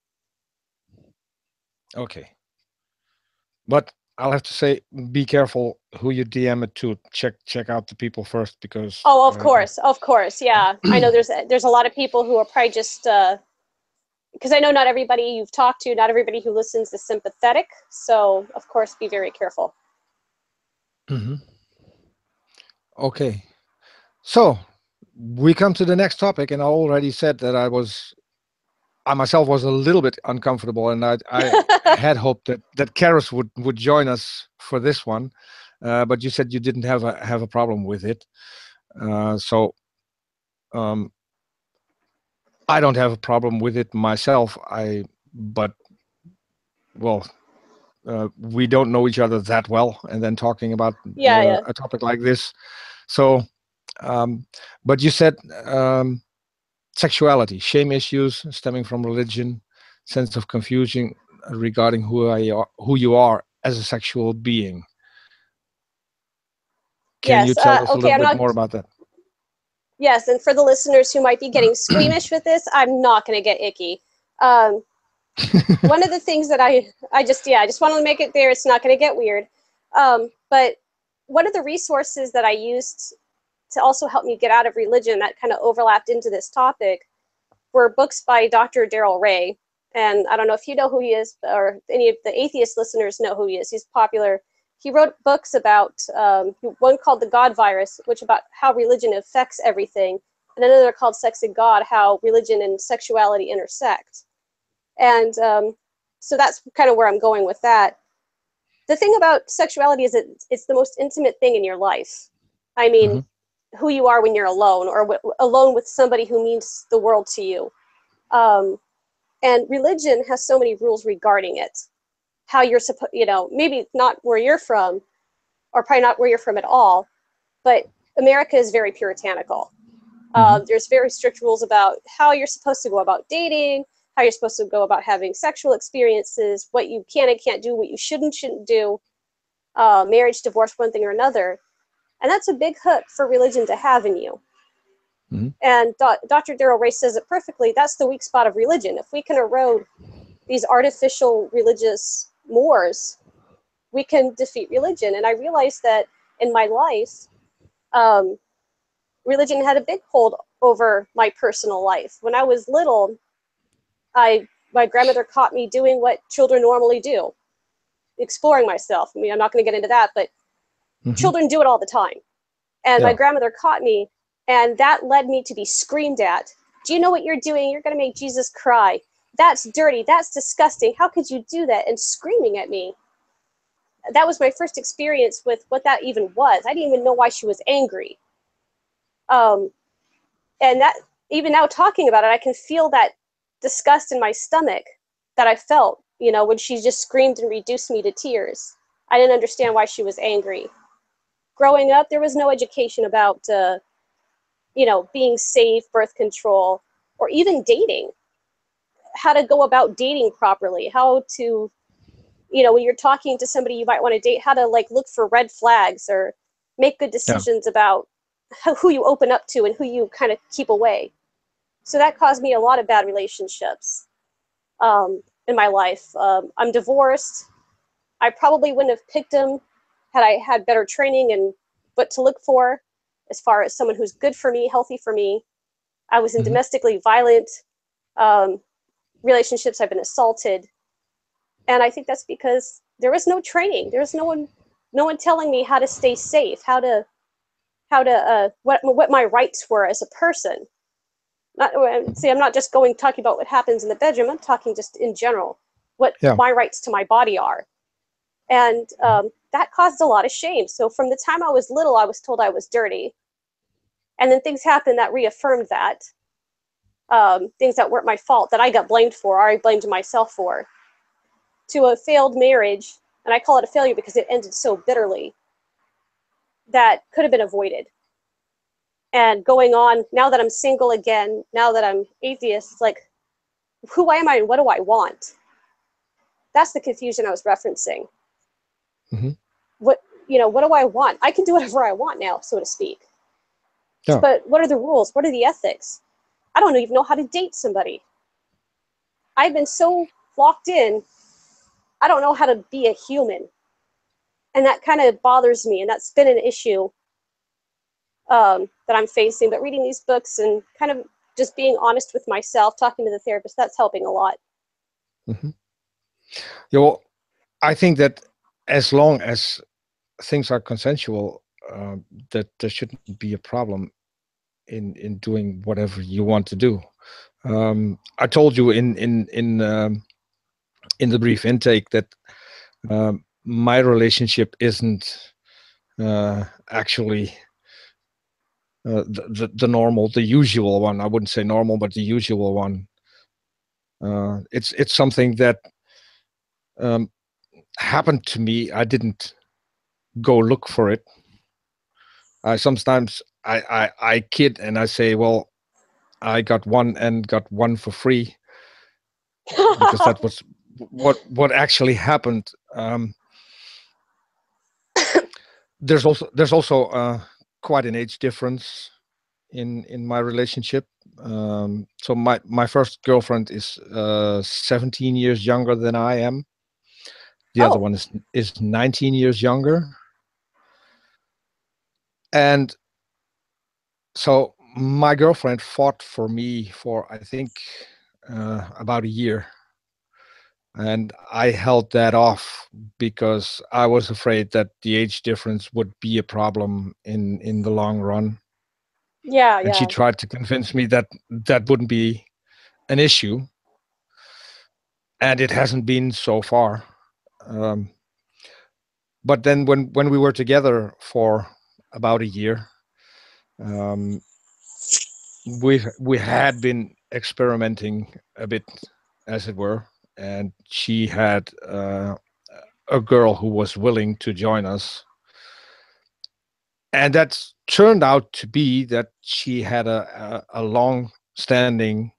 S1: Okay. But I'll have to say, be careful who you DM it to. Check out the people first, because
S2: Oh, of course, yeah. I know there's a lot of people who are probably just because I know not everybody you've talked to, not everybody who listens is sympathetic. So of course, be very careful.
S1: Mhm. Okay, so we come to the next topic, and I already said that I myself was a little bit uncomfortable, and I had hoped that Charis would join us for this one, but you said you didn't have a problem with it, so um, I don't have a problem with it myself. But well, we don't know each other that well, and then talking about
S2: Yeah.
S1: a topic like this, so. But you said sexuality, shame issues stemming from religion, sense of confusion regarding who you are as a sexual being. Can you
S2: Yes.
S1: tell us a
S2: Okay.
S1: little bit more about that?
S2: Yes, and for the listeners who might be getting squeamish with this, I'm not going to get icky. Um, one of the things that I just wanted to make it there. It's not going to get weird. But one of the resources that I used to also help me get out of religion that kind of overlapped into this topic were books by Dr. Darrel Ray. And I don't know if you know who he is, or any of the atheist listeners know who he is. He's popular. He wrote books about one called The God Virus, which about how religion affects everything, and another called Sex and God, how religion and sexuality intersect. And so that's kind of where I'm going with that. The thing about sexuality is that it's the most intimate thing in your life. I mean, who you are when you're alone, or alone with somebody who means the world to you. And religion has so many rules regarding it. How you're supposed, maybe not where you're from, or probably not where you're from at all, but America is very puritanical. There's very strict rules about how you're supposed to go about dating, how you're supposed to go about having sexual experiences, what you can and can't do, what you shouldn't do, marriage, divorce, one thing or another. And that's a big hook for religion to have in you. And Dr. Darrel Ray says it perfectly. That's the weak spot of religion. If we can erode these artificial religious mores, we can defeat religion. And I realized that in my life, religion had a big hold over my personal life. When I was little, my grandmother caught me doing what children normally do, exploring myself. I mean, I'm not going to get into that, but children do it all the time. And my grandmother caught me, and that led me to be screamed at. Do you know what you're doing? You're going to make Jesus cry. That's dirty. That's disgusting. How could you do that? And screaming at me. That was my first experience with what that even was. I didn't even know why she was angry. And that, even now talking about it, I can feel that disgust in my stomach that I felt, when she just screamed and reduced me to tears. I didn't understand why she was angry. Growing up, there was no education about, being safe, birth control, or even dating. How to go about dating properly, how to, when you're talking to somebody you might want to date, how to look for red flags or make good decisions about who you open up to and who you kind of keep away. So that caused me a lot of bad relationships in my life. I'm divorced. I probably wouldn't have picked him had I had better training and what to look for as far as someone who's good for me, healthy for me. I was in domestically violent relationships. I've been assaulted. And I think that's because there was no training. There was no one telling me how to stay safe, what my rights were as a person. I'm not just talking about what happens in the bedroom. I'm talking just in general, what my rights to my body are. And that caused a lot of shame. So from the time I was little, I was told I was dirty. And then things happened that reaffirmed that. Things that weren't my fault, that I got blamed for, or I blamed myself for. To a failed marriage, and I call it a failure because it ended so bitterly, that could have been avoided. And going on, now that I'm single again, now that I'm atheist, it's like, who am I and what do I want? That's the confusion I was referencing. What do I want? I can do whatever I want now, so to speak. But what are the rules? What are the ethics? I don't even know how to date somebody. I've been so locked in, I don't know how to be a human. And that kind of bothers me, and that's been an issue that I'm facing. But reading these books and kind of just being honest with myself, talking to the therapist, that's helping a lot.
S1: Mm-hmm. Yeah, well, I think that as long as things are consensual, that there shouldn't be a problem in doing whatever you want to do. I told you in the brief intake that my relationship isn't actually the normal, the usual one. I wouldn't say normal, but the usual one. It's something that happened to me. I didn't go look for it. Sometimes I kid and I say, well, I got one and got one for free, because that was what actually happened. There's also quite an age difference in my relationship. So my first girlfriend is 17 years younger than I am. The other one is 19 years younger. And so my girlfriend fought for me for, I think, about a year. And I held that off because I was afraid that the age difference would be a problem in the long run.
S2: Yeah,
S1: and she tried to convince me that that wouldn't be an issue, and it hasn't been so far. But then when we were together for about a year, we had been experimenting a bit, as it were, and she had a girl who was willing to join us. And that turned out to be that she had a long-standing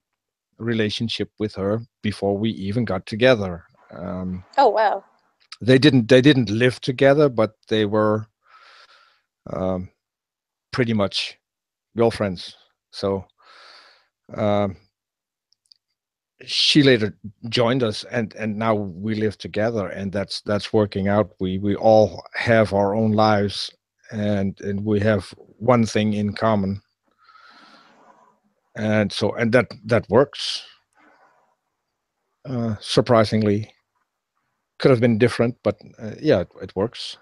S1: relationship with her before we even got together.
S2: Oh wow.
S1: They didn't live together, but they were pretty much girlfriends. So she later joined us, and now we live together, and that's working out. We all have our own lives, and we have one thing in common, and that works. Surprisingly, could have been different, but yeah, it works.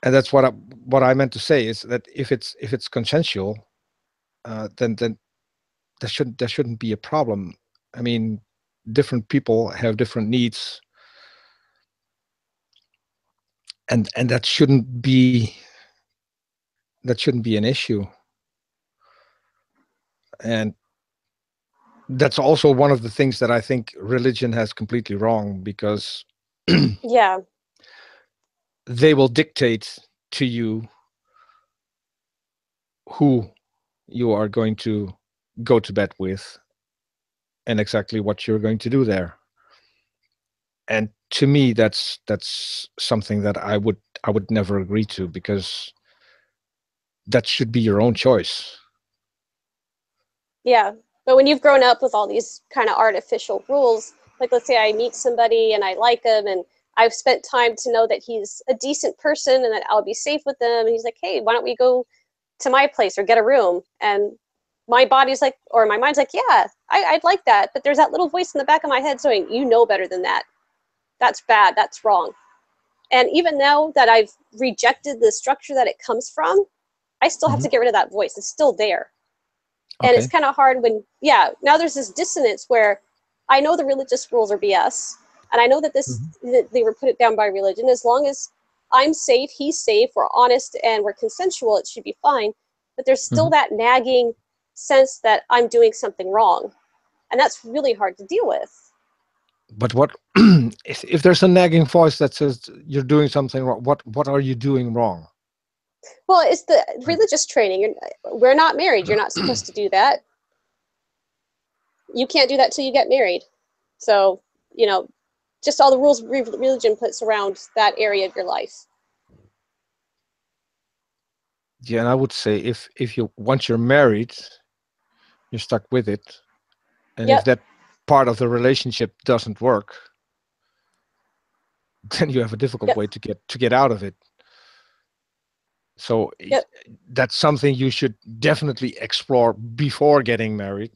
S1: And that's what I meant to say, is that if it's consensual, then there shouldn't be a problem. I mean, different people have different needs, and that shouldn't be an issue. And that's also one of the things that I think religion has completely wrong, because
S2: yeah,
S1: they will dictate to you who you are going to go to bed with and exactly what you're going to do there. And to me, that's something that I would never agree to, because that should be your own choice.
S2: yeah. But when you've grown up with all these kind of artificial rules, like let's say I meet somebody and I like him, and I've spent time to know that he's a decent person and that I'll be safe with them, and he's like, hey, why don't we go to my place or get a room? And my body's like, or my mind's like, yeah, I'd like that. But there's that little voice in the back of my head saying, you know better than that. That's bad. That's wrong. And even now that I've rejected the structure that it comes from, I still have to get rid of that voice. It's still there. And it's kind of hard when, now there's this dissonance where I know the religious rules are BS. And I know that that they were put down by religion. As long as I'm safe, he's safe, we're honest, and we're consensual, it should be fine. But there's still that nagging sense that I'm doing something wrong. And that's really hard to deal with.
S1: But what if there's a nagging voice that says you're doing something wrong? What are you doing wrong?
S2: Well, it's the religious training. We're not married. You're not supposed to do that. You can't do that till you get married. So, just all the rules religion puts around that area of your life.
S1: Yeah, and I would say if you once you're married, you're stuck with it. And if that part of the relationship doesn't work, then you have a difficult
S2: Yep.
S1: way to get out of it. So
S2: Yep.
S1: that's something you should definitely explore before getting married,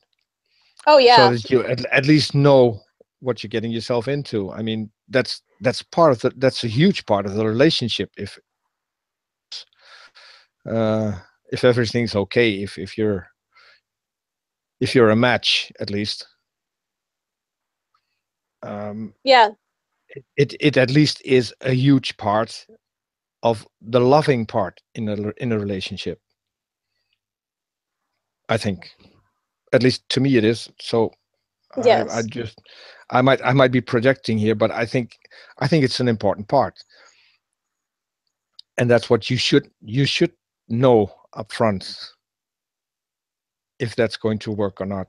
S2: Oh
S1: so
S2: yeah.
S1: that you at least know what you're getting yourself into. I mean, that's part of that's a huge part of the relationship. If everything's okay, if you're a match, at least,
S2: Yeah.
S1: it at least is a huge part of the loving part in a relationship. I think, at least to me, it is. So I
S2: Yes.
S1: just I might be projecting here, but I think it's an important part, and that's what you should know up front, if that's going to work or not,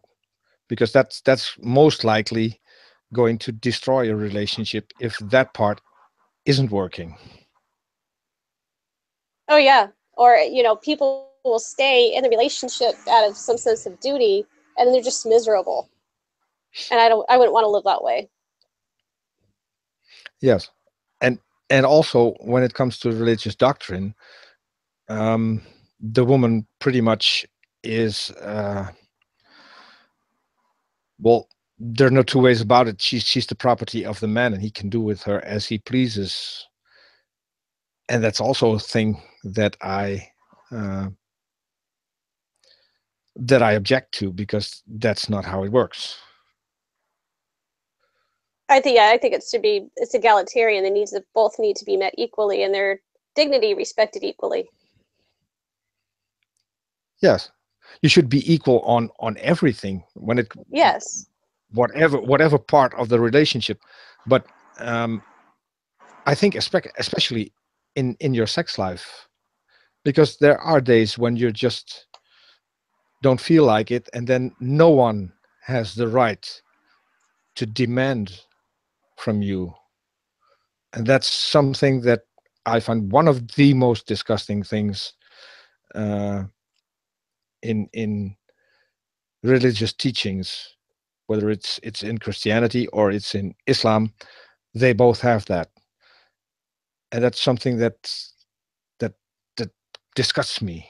S1: because that's most likely going to destroy a relationship if that part isn't working.
S2: Oh yeah. Or people will stay in the relationship out of some sense of duty, and then they're just miserable. And I wouldn't want to live that way.
S1: Yes, and also when it comes to religious doctrine, the woman pretty much is, well, there are no two ways about it. She's the property of the man, and he can do with her as he pleases. And that's also a thing that uh, I object to, because that's not how it works.
S2: I think it's egalitarian. The needs of both need to be met equally, and their dignity respected equally.
S1: Yes, you should be equal on everything,
S2: Yes.
S1: whatever part of the relationship. But I think especially in your sex life, because there are days when you just don't feel like it, and then no one has the right to demand from you. And that's something that I find one of the most disgusting things uh, in religious teachings, whether it's in Christianity or it's in Islam. They both have that, and that's something that that disgusts me.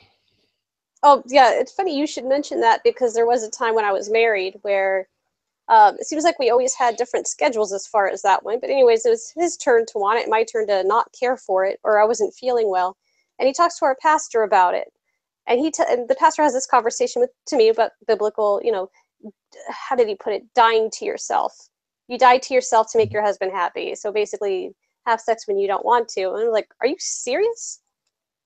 S2: Oh yeah, it's funny you should mention that, because there was a time when I was married where it seems like we always had different schedules as far as that went. But anyways, it was his turn to want it, my turn to not care for it, or I wasn't feeling well. And he talks to our pastor about it, and and the pastor has this conversation to me about biblical. How did he put it? Dying to yourself. You die to yourself to make your husband happy. So basically, have sex when you don't want to. And I'm like, are you serious?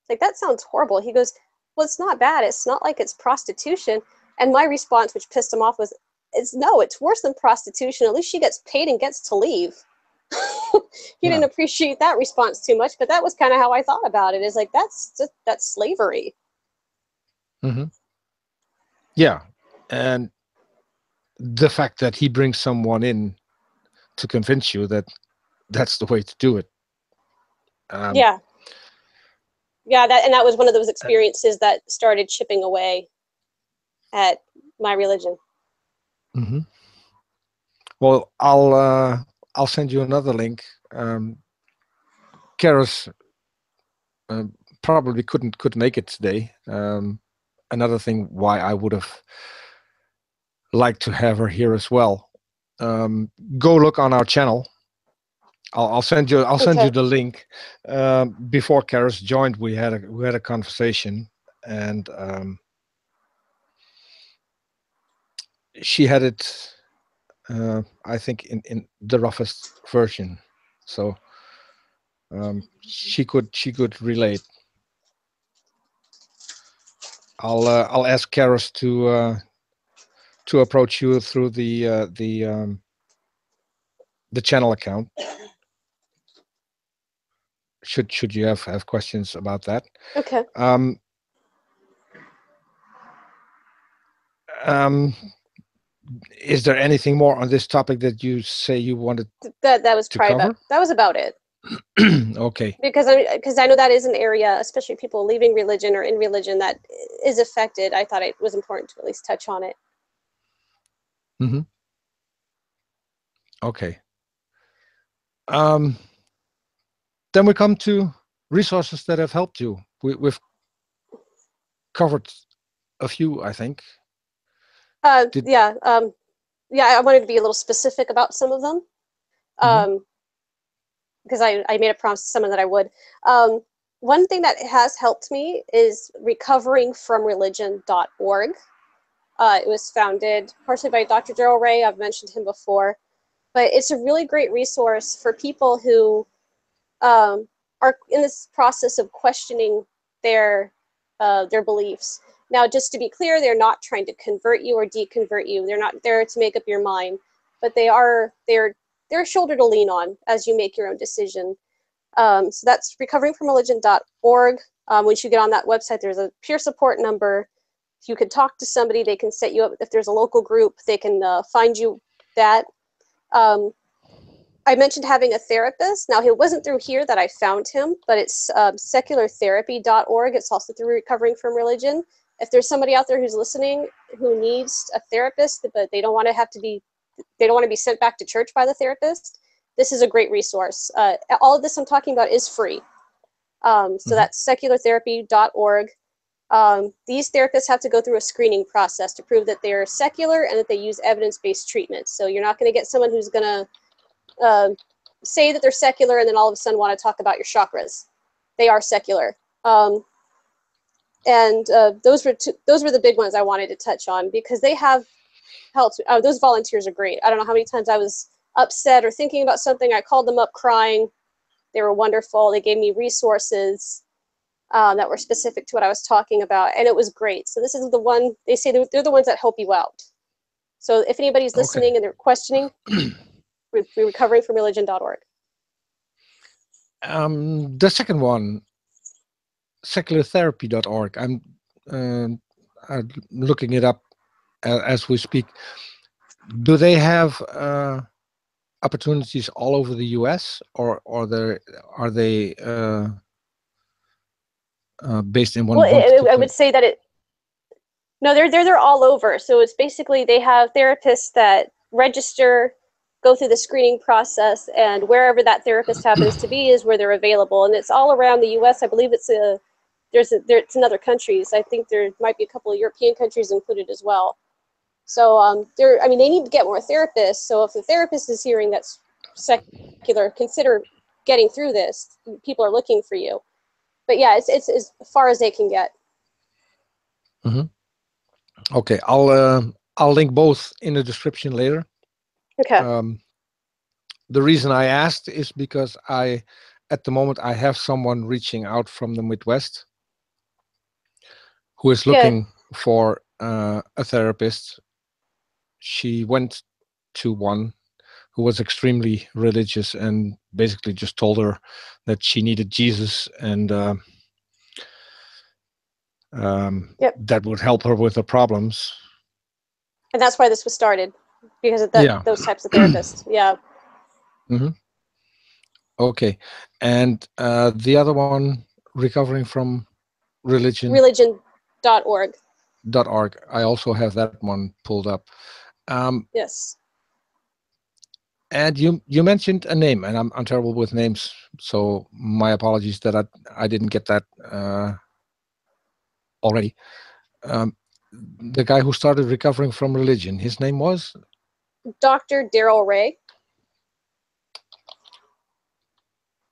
S2: Like, that sounds horrible. He goes, well, it's not bad. It's not like it's prostitution. And my response, which pissed him off, was, no, it's worse than prostitution. At least she gets paid and gets to leave. He
S1: Yeah.
S2: didn't appreciate that response too much, but that was kind of how I thought about it. Is like, that's slavery.
S1: Hmm. Yeah, and the fact that he brings someone in to convince you that that's the way to do it. Um,
S2: Yeah, yeah. That was one of those experiences that started chipping away at my religion.
S1: mhm. Well, I'll send you another link. Karis probably couldn't make it today. Another thing why I would have liked to have her here as well. Go look on our channel. I'll send you
S2: Okay.
S1: the link. Before Karis joined, we had a conversation, and she had it, I think, in the roughest version, so she could relate. I'll ask Karis to approach you through the channel account. Should you have questions about that?
S2: Okay.
S1: Um, um, is there anything more on this topic that you say you wanted
S2: That was
S1: to
S2: probably
S1: cover?
S2: that was about it.
S1: Okay.
S2: Because I know that is an area, especially people leaving religion or in religion, that is affected. I thought it was important to at least touch on it.
S1: Hmm. Okay. Um, then we come to resources that have helped you. We've covered a few, I think.
S2: Yeah, I wanted to be a little specific about some of them, because I made a promise to someone that I would. One thing that has helped me is recoveringfromreligion.org. It was founded partially by Dr. Darrel Ray. I've mentioned him before, but it's a really great resource for people who are in this process of questioning their beliefs. Now, just to be clear, they're not trying to convert you or deconvert you. They're not there to make up your mind, but they're a shoulder to lean on as you make your own decision. So that's recoveringfromreligion.org. Once you get on that website, there's a peer support number. If you can talk to somebody, they can set you up. If there's a local group, they can find you that. I mentioned having a therapist. Now, it wasn't through here that I found him, but it's seculartherapy.org. It's also through Recovering from Religion. If there's somebody out there who's listening who needs a therapist, but they don't want to be sent back to church by the therapist, this is a great resource. All of this I'm talking about is free. So that's seculartherapy.org. These therapists have to go through a screening process to prove that they're secular and that they use evidence-based treatment. So you're not going to get someone who's going to say that they're secular and then all of a sudden want to talk about your chakras. They are secular. Those were the big ones I wanted to touch on because they have helped. Those volunteers are great. I don't know how many times I was upset or thinking about something. I called them up crying. They were wonderful. They gave me resources that were specific to what I was talking about, and it was great. So this is the one, they say they're the ones that help you out. So if anybody's listening and they're questioning, recoveringfromreligion.org.
S1: The second one, seculartherapy.org. I'm looking it up as we speak. Do they have opportunities all over the US, or are they based in one?
S2: Well, I would say that they're all over. So it's basically they have therapists that register, go through the screening process, and wherever that therapist happens to be is where they're available. And it's all around the US. I believe it's in other countries. I think there might be a couple of European countries included as well. So they need to get more therapists. So if the therapist is hearing that's secular, consider getting through this. People are looking for you. But yeah, it's as far as they can get.
S1: Okay, I'll link both in the description later.
S2: Okay.
S1: The reason I asked is because at the moment I have someone reaching out from the Midwest who is looking for a therapist. She went to one who was extremely religious and basically just told her that she needed Jesus and that would help her with her problems.
S2: And that's why this was started, because of those types of therapists. Yeah.
S1: Okay. And the other one, Recovering from Religion.
S2: Religion.org.
S1: .org. I also have that one pulled up.
S2: Yes.
S1: And you mentioned a name, and I'm terrible with names, so my apologies that I didn't get that already. The guy who started Recovering from Religion, his name was?
S2: Dr. Darrel Ray.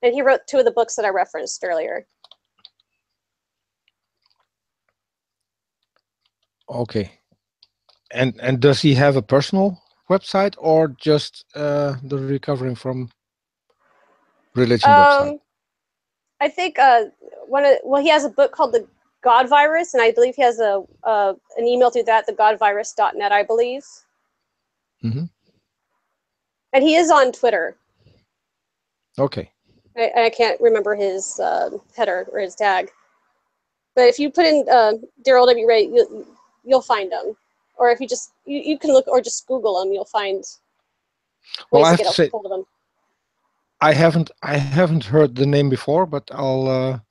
S2: And he wrote 2 of the books that I referenced earlier.
S1: Okay. And does he have a personal website or just the Recovering from Religion website?
S2: I think he has a book called The God Virus, and I believe he has an email through that, thegodvirus.net, I believe. And he is on Twitter.
S1: Okay.
S2: I can't remember his header or his tag. But if you put in Darrel W. Ray, you'll find him. Or if you can look or just Google him, you'll find ways to get a hold of him.
S1: I haven't heard the name before, but I'll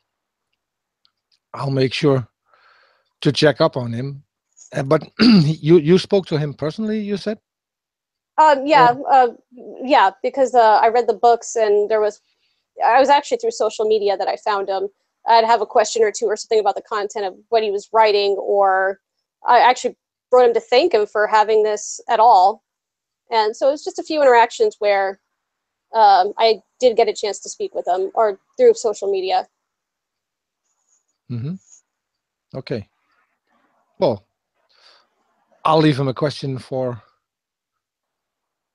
S1: make sure to check up on him. But you spoke to him personally, you said?
S2: Yeah, because I read the books, and there was I was actually through social media that I found him. I'd have a question or two or something about the content of what he was writing, or I actually wrote him to thank him for having this at all. And so it was just a few interactions where I did get a chance to speak with him, or through social media.
S1: Mm-hmm. Okay. Well, I'll leave him a question for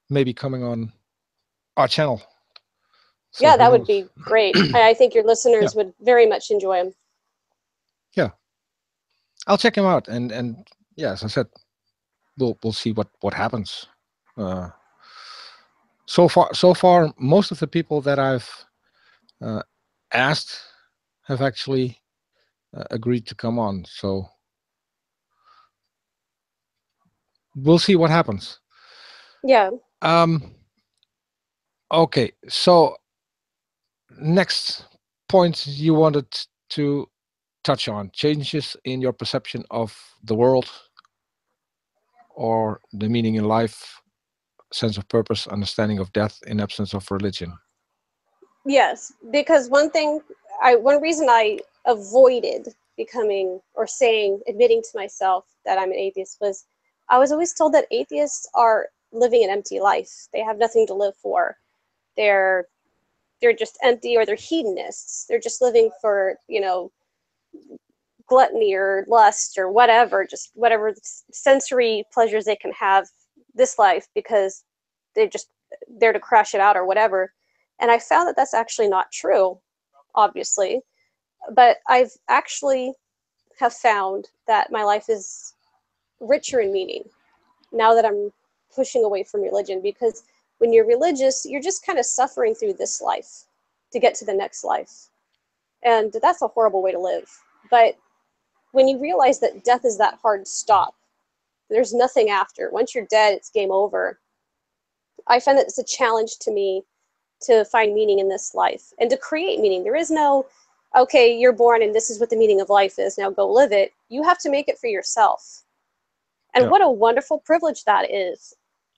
S1: maybe coming on our channel. So
S2: Yeah,
S1: who
S2: that would
S1: knows?
S2: be great. I think your listeners would very much enjoy him.
S1: Yeah, I'll check him out, and yeah, as I said, we'll see what happens. So far, most of the people that I've asked have actually agreed to come on. So we'll see what happens.
S2: Yeah.
S1: Okay, so next point you wanted to touch on: changes in your perception of the world or the meaning in life, sense of purpose, understanding of death in absence of religion.
S2: Yes, because one reason I avoided becoming or admitting to myself that I'm an atheist was I was always told that atheists are living an empty life. They have nothing to live for. They're just empty, or they're hedonists. They're just living for, gluttony or lust or whatever, just whatever sensory pleasures they can have this life, because they're just there to crash it out or whatever. And I found that that's actually not true, obviously. But I've actually have found that my life is richer in meaning now that I'm pushing away from religion, because when you're religious, you're just kind of suffering through this life to get to the next life. And that's a horrible way to live. But when you realize that death is that hard stop, there's nothing after. Once you're dead, it's game over. I find that it's a challenge to me to find meaning in this life and to create meaning. There is no, okay, you're born and this is what the meaning of life is, now go live it. You have to make it for yourself. And what a wonderful privilege that is,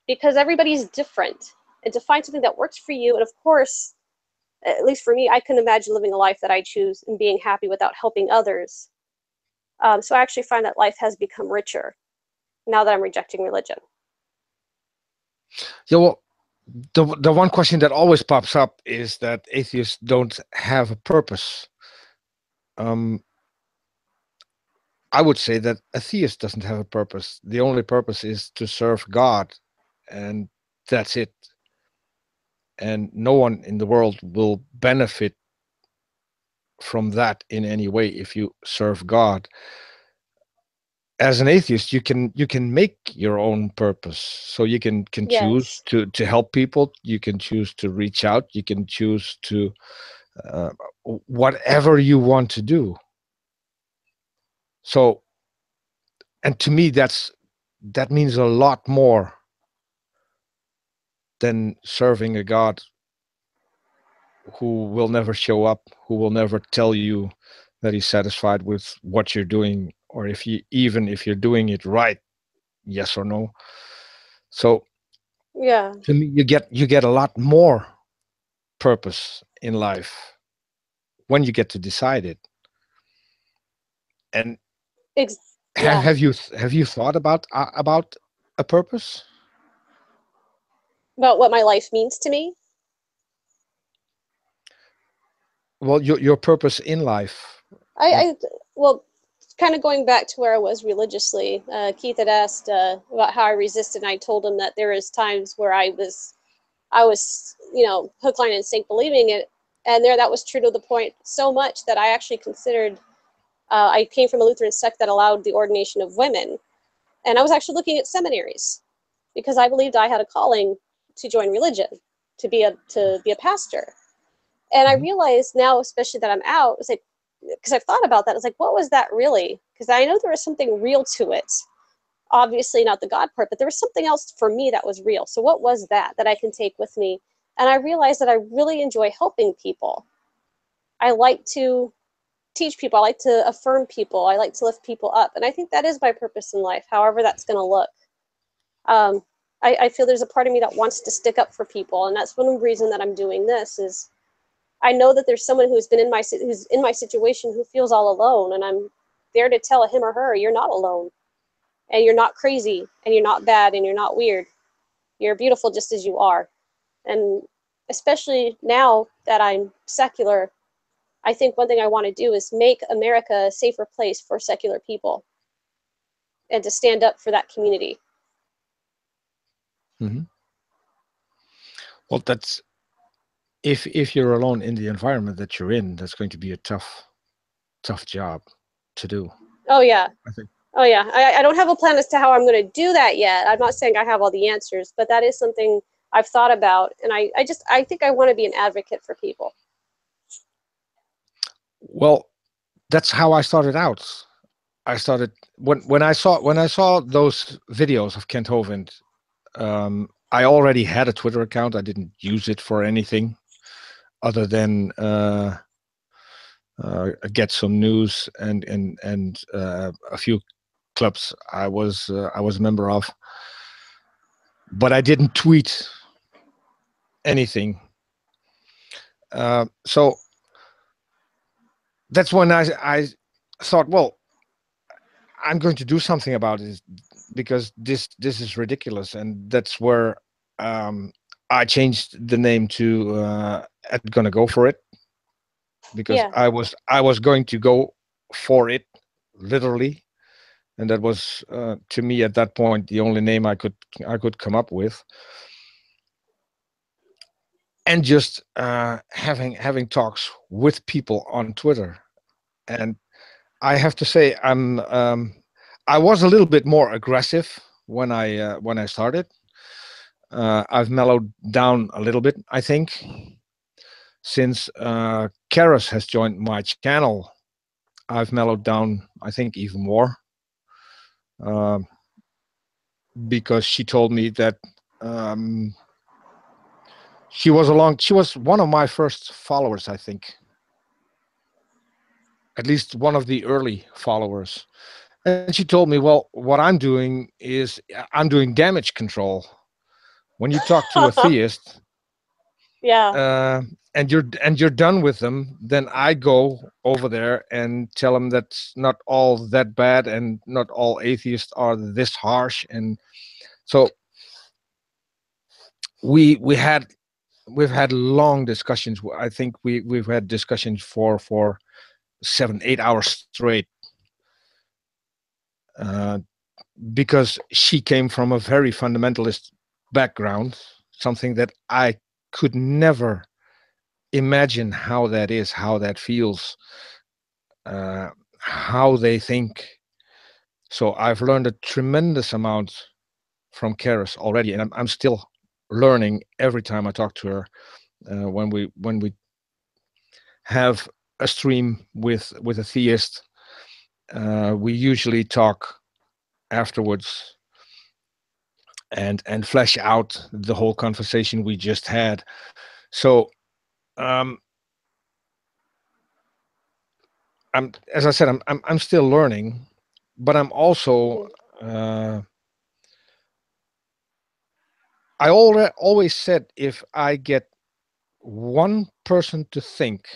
S2: because everybody's different. And to find something that works for you, and of course, at least for me, I can imagine living a life that I choose and being happy without helping others. So I actually find that life has become richer now that I'm rejecting religion.
S1: Yeah, well, the one question that always pops up is that atheists don't have a purpose. I would say that a theist doesn't have a purpose. The only purpose is to serve God, and that's it. And no one in the world will benefit from that in any way if you serve God. As an atheist, you can make your own purpose. So you can choose
S2: Yes.
S1: to help people. You can choose to reach out. You can choose to whatever you want to do. So, and to me, that means a lot more than serving a God who will never show up, who will never tell you that he's satisfied with what you're doing, or if you're doing it right, yes or no. So
S2: Yeah.
S1: to me, you get a lot more purpose in life when you get to decide it. And
S2: Yeah.
S1: have you thought about a purpose?
S2: About what my life means to me?
S1: Well, your purpose in life.
S2: Well, kind of going back to where I was religiously, Keith had asked about how I resisted, and I told him that there is times where I was, hook, line, and sink believing it, and that was true to the point so much that I actually considered. I came from a Lutheran sect that allowed the ordination of women, and I was actually looking at seminaries because I believed I had a calling to join religion, to be a pastor. And I realized now, especially that I'm out, it's like, because I've thought about that, it's like, what was that really? Because I know there was something real to it. Obviously not the God part, but there was something else for me that was real. So what was that I can take with me? And I realized that I really enjoy helping people. I like to teach people. I like to affirm people. I like to lift people up. And I think that is my purpose in life, however that's going to look. I feel there's a part of me that wants to stick up for people. And that's one reason that I'm doing this is I know that there's someone who's in my situation who feels all alone, and I'm there to tell him or her, you're not alone, and you're not crazy, and you're not bad, and you're not weird. You're beautiful just as you are. And especially now that I'm secular, I think one thing I want to do is make America a safer place for secular people and to stand up for that community.
S1: Mm-hmm. Well, that's if you're alone in the environment that you're in, that's going to be a tough job to do.
S2: Oh yeah.
S1: I think.
S2: Oh yeah. I don't have a plan as to how I'm going to do that yet. I'm not saying I have all the answers, but that is something I've thought about, and I think I want to be an advocate for people.
S1: Well, that's how I started out. I started when I saw those videos of Kent Hovind. I already had a Twitter account. I didn't use it for anything other than get some news and a few clubs I was a member of, but I didn't tweet anything. So that's when I thought, well, I'm going to do something about it because this is ridiculous, and that's where I changed the name to at GonnaGoForIt, because
S2: Yeah.
S1: I was going to go for it literally, and that was to me at that point the only name I could come up with, and just having talks with people on Twitter. And I have to say I was a little bit more aggressive when I started. I've mellowed down a little bit, I think, since Charis has joined my channel. I've mellowed down, I think, even more, because she told me that she was one of my first followers, I think, at least one of the early followers. And she told me, well, what I'm doing is I'm doing damage control. When you talk to a theist,
S2: Yeah.
S1: and you're done with them, then I go over there and tell them that's not all that bad, and not all atheists are this harsh. And so we've had long discussions. I think we've had discussions for 7-8 hours straight, because she came from a very fundamentalist background, something that I could never imagine how that is, how that feels, how they think. So I've learned a tremendous amount from Charis already, and I'm still learning every time I talk to her. When we have a stream with a theist, we usually talk afterwards and flesh out the whole conversation we just had. So as I said, I'm still learning, but I'm also I always said, if I get one person to think,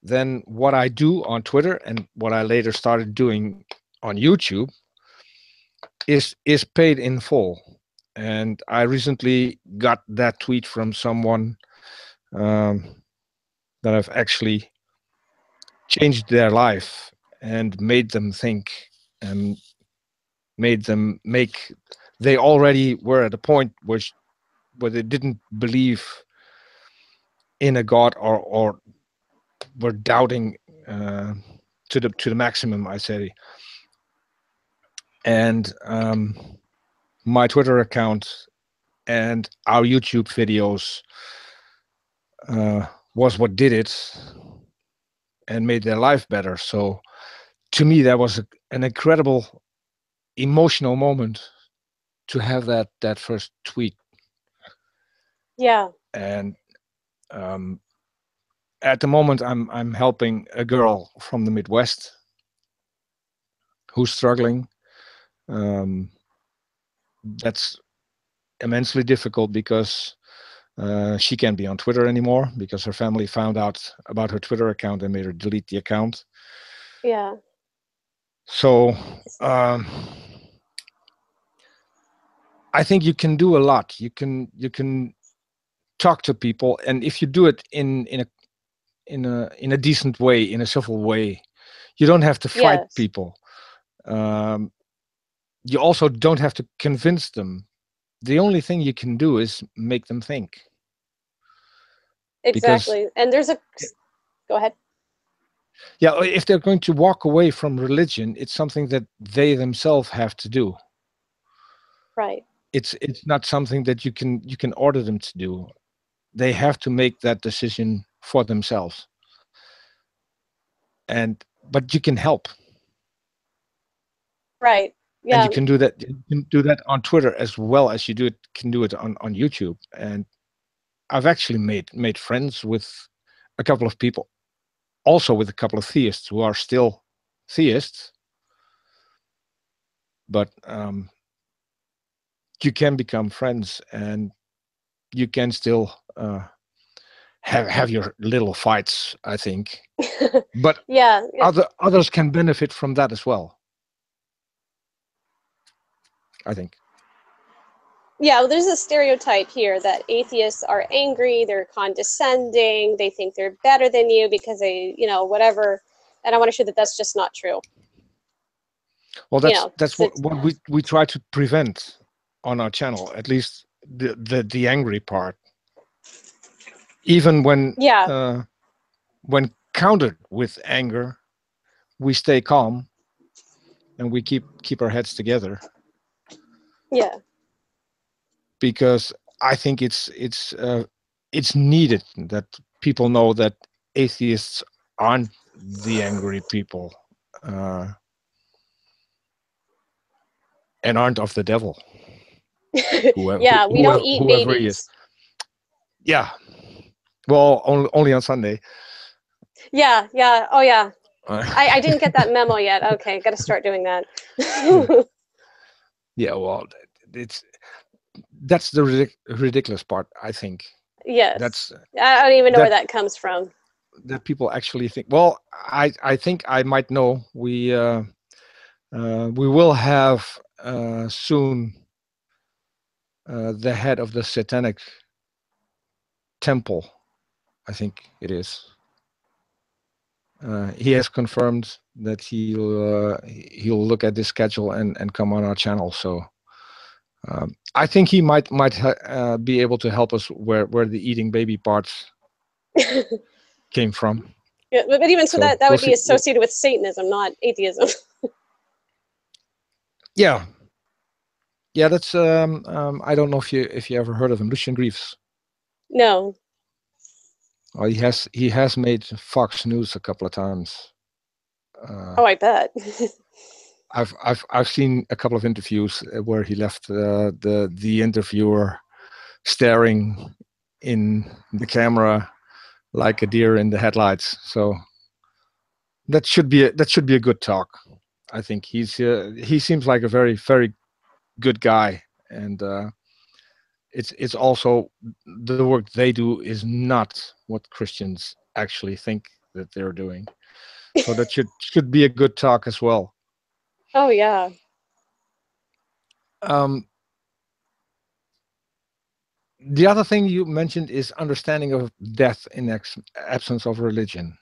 S1: then what I do on Twitter and what I later started doing on YouTube is paid in full. And I recently got that tweet from someone that I've actually changed their life and made them think, and made them make. They already were at a point where they didn't believe in a God, or were doubting to the maximum, I say. And my Twitter account and our YouTube videos was what did it and made their life better. So to me, that was an incredible emotional moment to have that first tweet.
S2: Yeah.
S1: And at the moment, I'm helping a girl from the Midwest who's struggling. That's immensely difficult because She can't be on Twitter anymore because her family found out about her Twitter account and made her delete the account.
S2: Yeah.
S1: So I think you can do a lot. You can talk to people, and if you do it in a decent way, in a civil way, you don't have to fight
S2: Yes.
S1: people. You also don't have to convince them. The only thing you can do is make them think.
S2: Exactly. And there's a go ahead.
S1: Yeah, if they're going to walk away from religion, it's something that they themselves have to do.
S2: Right.
S1: It's not something that you can order them to do. They have to make that decision for themselves. But you can help.
S2: Right.
S1: And
S2: Yeah.
S1: you can do that. You can do that on Twitter as well as you can do it on YouTube. And I've actually made friends with a couple of people, also with a couple of theists who are still theists. But you can become friends, and you can still have your little fights, I think. But
S2: yeah.
S1: others can benefit from that as well, I think.
S2: Yeah, well, there's a stereotype here that atheists are angry, they're condescending, they think they're better than you because they, whatever. And I want to show that that's just not true.
S1: Well, that's what we try to prevent on our channel, at least the angry part. Even when countered with anger, we stay calm and we keep our heads together.
S2: Yeah.
S1: Because I think it's needed that people know that atheists aren't the angry people, and aren't of the devil.
S2: Yeah, we don't eat
S1: whoever he is.
S2: babies.
S1: Yeah. Well, only on Sunday.
S2: Yeah. Oh, yeah. I didn't get that memo yet. Okay, got to start doing that.
S1: Yeah, well, that's the ridiculous part, I think.
S2: Yes. I don't even know where that comes from.
S1: That people actually think. Well, I think I might know. We will have soon the head of the Satanic Temple, I think it is. He has confirmed that he'll look at this schedule and come on our channel. So I think he might be able to help us where the eating baby parts came from.
S2: Yeah, but even so that would be associated with Satanism, not atheism.
S1: Yeah. That's I don't know if you ever heard of him, Lucien Greaves.
S2: No.
S1: Well, he has made Fox News a couple of times.
S2: Oh, I bet.
S1: I've seen a couple of interviews where he left the interviewer staring in the camera like a deer in the headlights. So that should be a good talk. I think he seems like a very, very good guy, and it's also the work they do is not what Christians actually think that they're doing. So that should be a good talk as well.
S2: Oh yeah.
S1: The other thing you mentioned is understanding of death in absence of religion.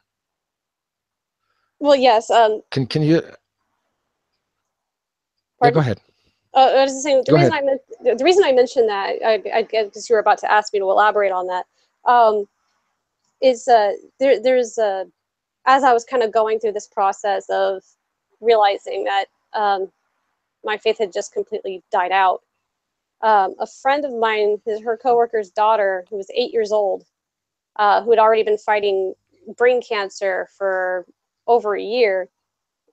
S2: Well, yes.
S1: Can you?
S2: Pardon?
S1: Yeah, go ahead.
S2: I was just saying the reason I mentioned that, I guess because you were about to ask me to elaborate on that, is there's as I was kind of going through this process of realizing that my faith had just completely died out. A friend of mine, her coworker's daughter, who was 8 years old, who had already been fighting brain cancer for over a year,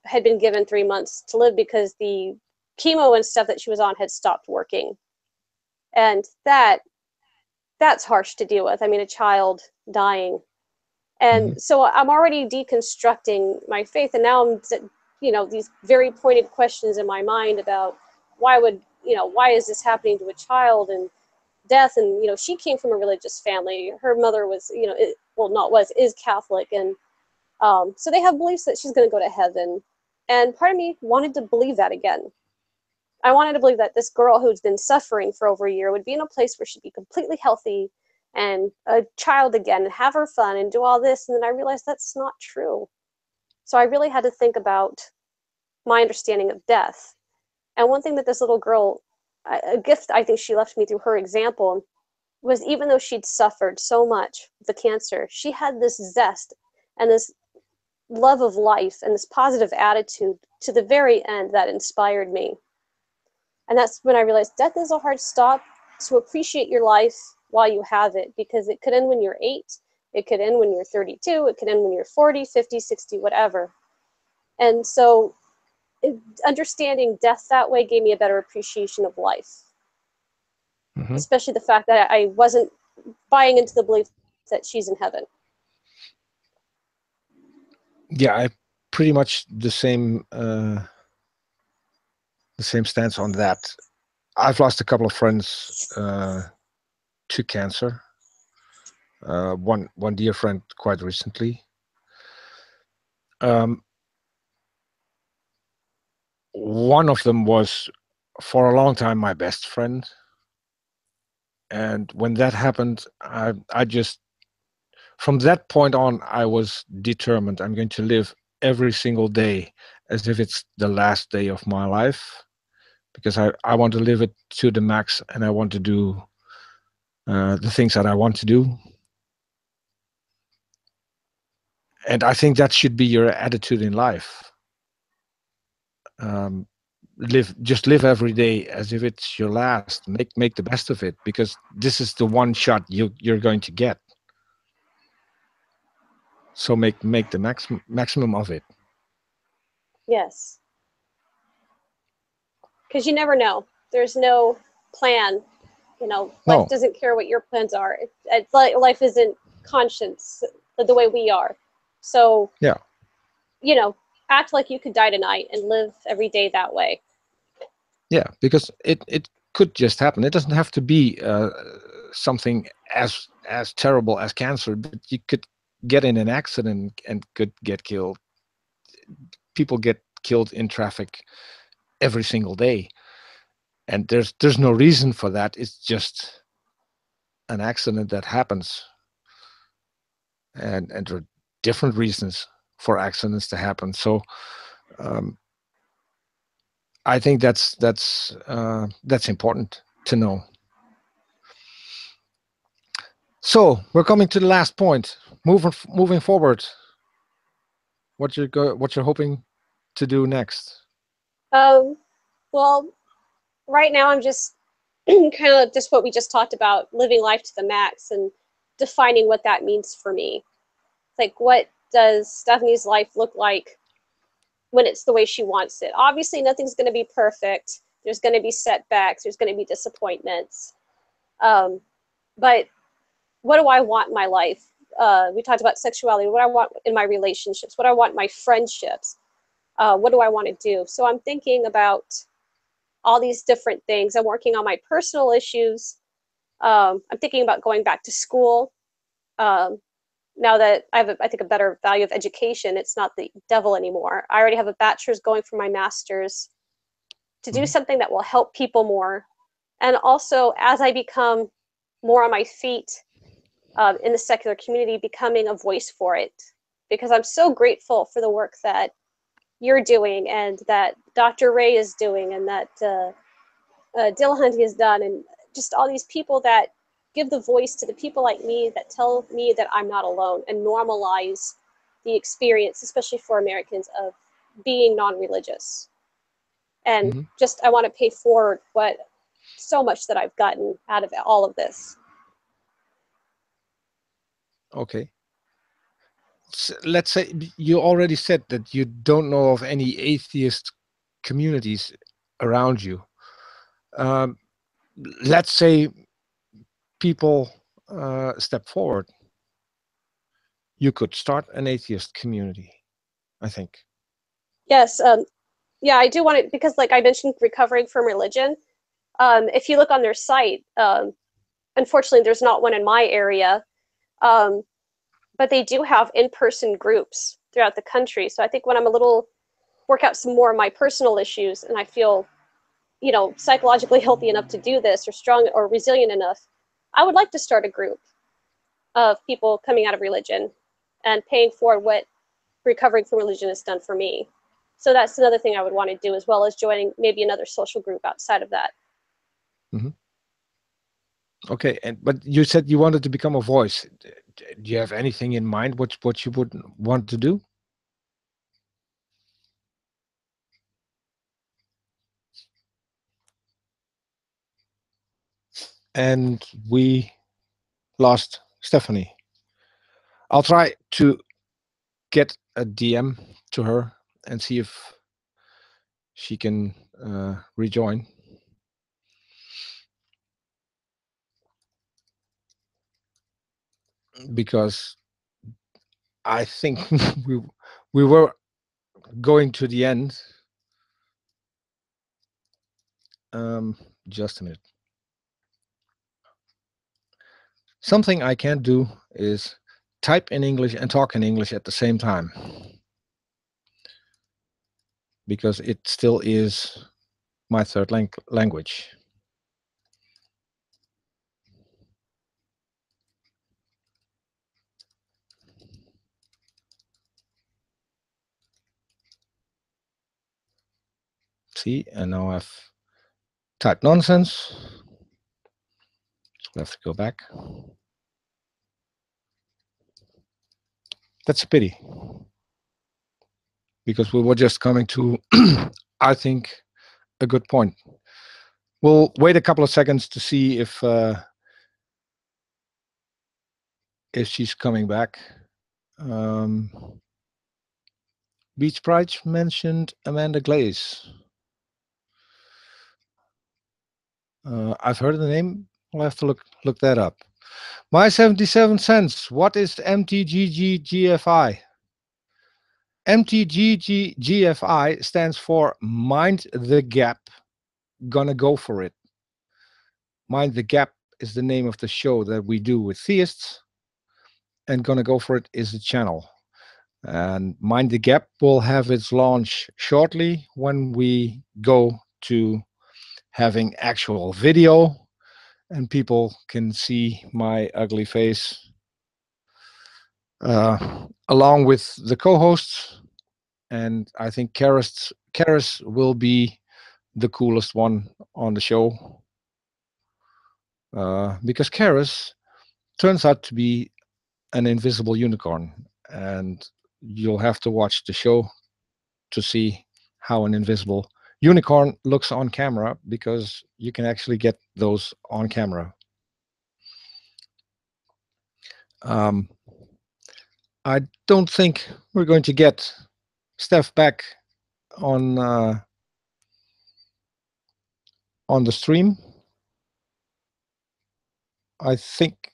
S2: had been given 3 months to live because the chemo and stuff that she was on had stopped working. And that's harsh to deal with. I mean, a child dying. And so I'm already deconstructing my faith, and now I'm, these very pointed questions in my mind about why is this happening to a child, and death. And, you know, she came from a religious family. Her mother was, you know, is Catholic. And so they have beliefs that she's going to go to heaven. And part of me wanted to believe that again. I wanted to believe that this girl who's been suffering for over a year would be in a place where she'd be completely healthy and a child again and have her fun and do all this. And then I realized that's not true. So I really had to think about my understanding of death. And one thing that this little girl, a gift I think she left me through her example, was even though she'd suffered so much with the cancer, she had this zest and this love of life and this positive attitude to the very end that inspired me. And that's when I realized death is a hard stop, so appreciate your life while you have it, because it could end when you're 8, it could end when you're 32, it could end when you're 40, 50, 60, whatever. And so understanding death that way gave me a better appreciation of life. Mm-hmm. Especially the fact that I wasn't buying into the belief that she's in heaven.
S1: Yeah, I pretty much the same stance on that. I've lost a couple of friends to cancer. One dear friend quite recently. One of them was for a long time my best friend. And when that happened, I just, from that point on, I was determined. I'm going to live every single day as if it's the last day of my life, because I want to live it to the max, and I want to do the things that I want to do. And I think that should be your attitude in life. Just live every day as if it's your last. Make the best of it, because this is the one shot you're going to get. So make the maximum of it.
S2: Yes. Because you never know. There's no plan. You know, life doesn't care what your plans are. It's like life isn't conscious the way we are. So,
S1: yeah,
S2: you know, act like you could die tonight and live every day that way.
S1: Yeah, because it could just happen. It doesn't have to be something as terrible as cancer, but you could get in an accident and could get killed. People get killed in traffic every single day, and there's no reason for that. It's just an accident that happens, and there are different reasons for accidents to happen. So I think that's important to know. So we're coming to the last point. Moving forward, what you're hoping to do next?
S2: Well, right now I'm just kind of just what we just talked about, living life to the max and defining what that means for me. Like, what does Stephanie's life look like when it's the way she wants it? Obviously, nothing's going to be perfect. There's going to be setbacks. There's going to be disappointments. But what do I want in my life? We talked about sexuality. What I want in my relationships. What I want in my friendships. What do I want to do? So I'm thinking about all these different things. I'm working on my personal issues. I'm thinking about going back to school. Now that I have, I think, a better value of education, it's not the devil anymore. I already have a bachelor's going for my master's to do something that will help people more. And also, as I become more on my feet in the secular community, becoming a voice for it. Because I'm so grateful for the work that you're doing and that Dr. Ray is doing and that Dillahunty has done, and just all these people that give the voice to the people like me that tell me that I'm not alone and normalize the experience, especially for Americans, of being non-religious. And just, I want to pay forward so much that I've gotten out of all of this.
S1: Okay. So let's say you already said that you don't know of any atheist communities around you. Let's say people step forward. You could start an atheist community, I think.
S2: Yes. Yeah, I do want to, because like I mentioned, recovering from religion. If you look on their site, Unfortunately, there's not one in my area, but they do have in-person groups throughout the country. So I think when I'm work out some more of my personal issues and I feel, psychologically healthy enough to do this, or strong or resilient enough, I would like to start a group of people coming out of religion and paying forward what recovering from religion has done for me. So that's another thing I would want to do, as well as joining maybe another social group outside of that.
S1: Mm-hmm. Okay, but you said you wanted to become a voice. Do you have anything in mind what you would want to do? And we lost Stephanie. I'll try to get a DM to her and see if she can rejoin. Because I think we were going to the end. Just a minute. Something I can't do is type in English and talk in English at the same time, because it still is my third language. See, and now I've typed nonsense. So I have to go back. That's a pity, because we were just coming to, I think, a good point. We'll wait a couple of seconds to see if she's coming back. Beach Pride mentioned Amanda Glaze. I've heard of the name. I'll have to look that up. My 77 cents. What is MTGGGFI? MTGGGFI stands for Mind the Gap. Gonna go for it. Mind the Gap is the name of the show that we do with Theists, and Gonna Go For It is the channel. And Mind the Gap will have its launch shortly when we go to having actual video and people can see my ugly face along with the co-hosts. And I think Charis will be the coolest one on the show, because Charis turns out to be an invisible unicorn, and you'll have to watch the show to see how an invisible unicorn looks on camera, because you can actually get those on camera. I don't think we're going to get Steph back on the stream. I think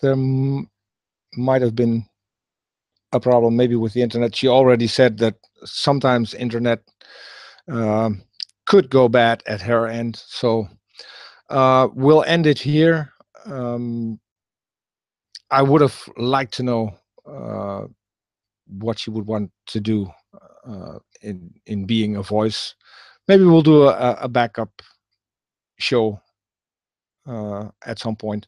S1: there might have been a problem maybe with the internet. She already said that sometimes internet could go bad at her end. So we'll end it here. I would have liked to know what she would want to do in being a voice. Maybe we'll do a backup show at some point.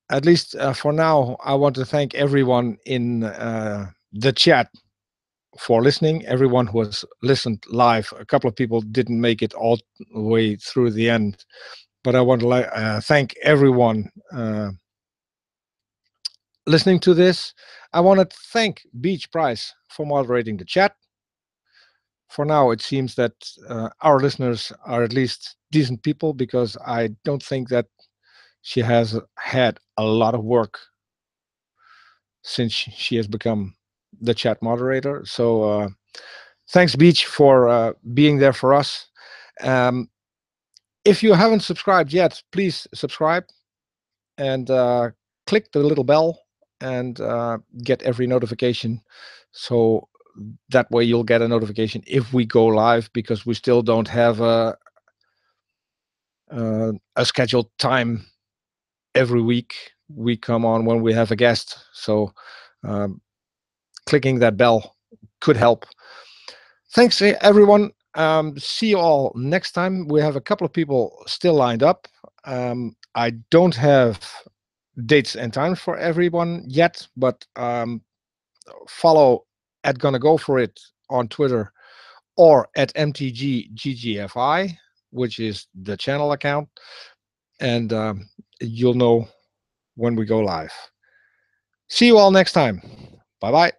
S1: At least for now, I want to thank everyone in the chat for listening. Everyone who has listened live. A couple of people didn't make it all the way through the end, but I want to thank everyone listening to this. I want to thank Beach Price for moderating the chat. For now, it seems that our listeners are at least decent people, because I don't think that she has had a lot of work since she has become the chat moderator. So thanks, Beach, for being there for us. If you haven't subscribed yet, please subscribe and click the little bell and get every notification. So that way you'll get a notification if we go live, because we still don't have a scheduled time every week we come on when we have a guest. So clicking that bell could help. Thanks, everyone. See you all next time. We have a couple of people still lined up. I don't have dates and times for everyone yet, but follow at gonnagoForIt on Twitter or at mtgggfi, which is the channel account, and you'll know when we go live. See you all next time. Bye-bye.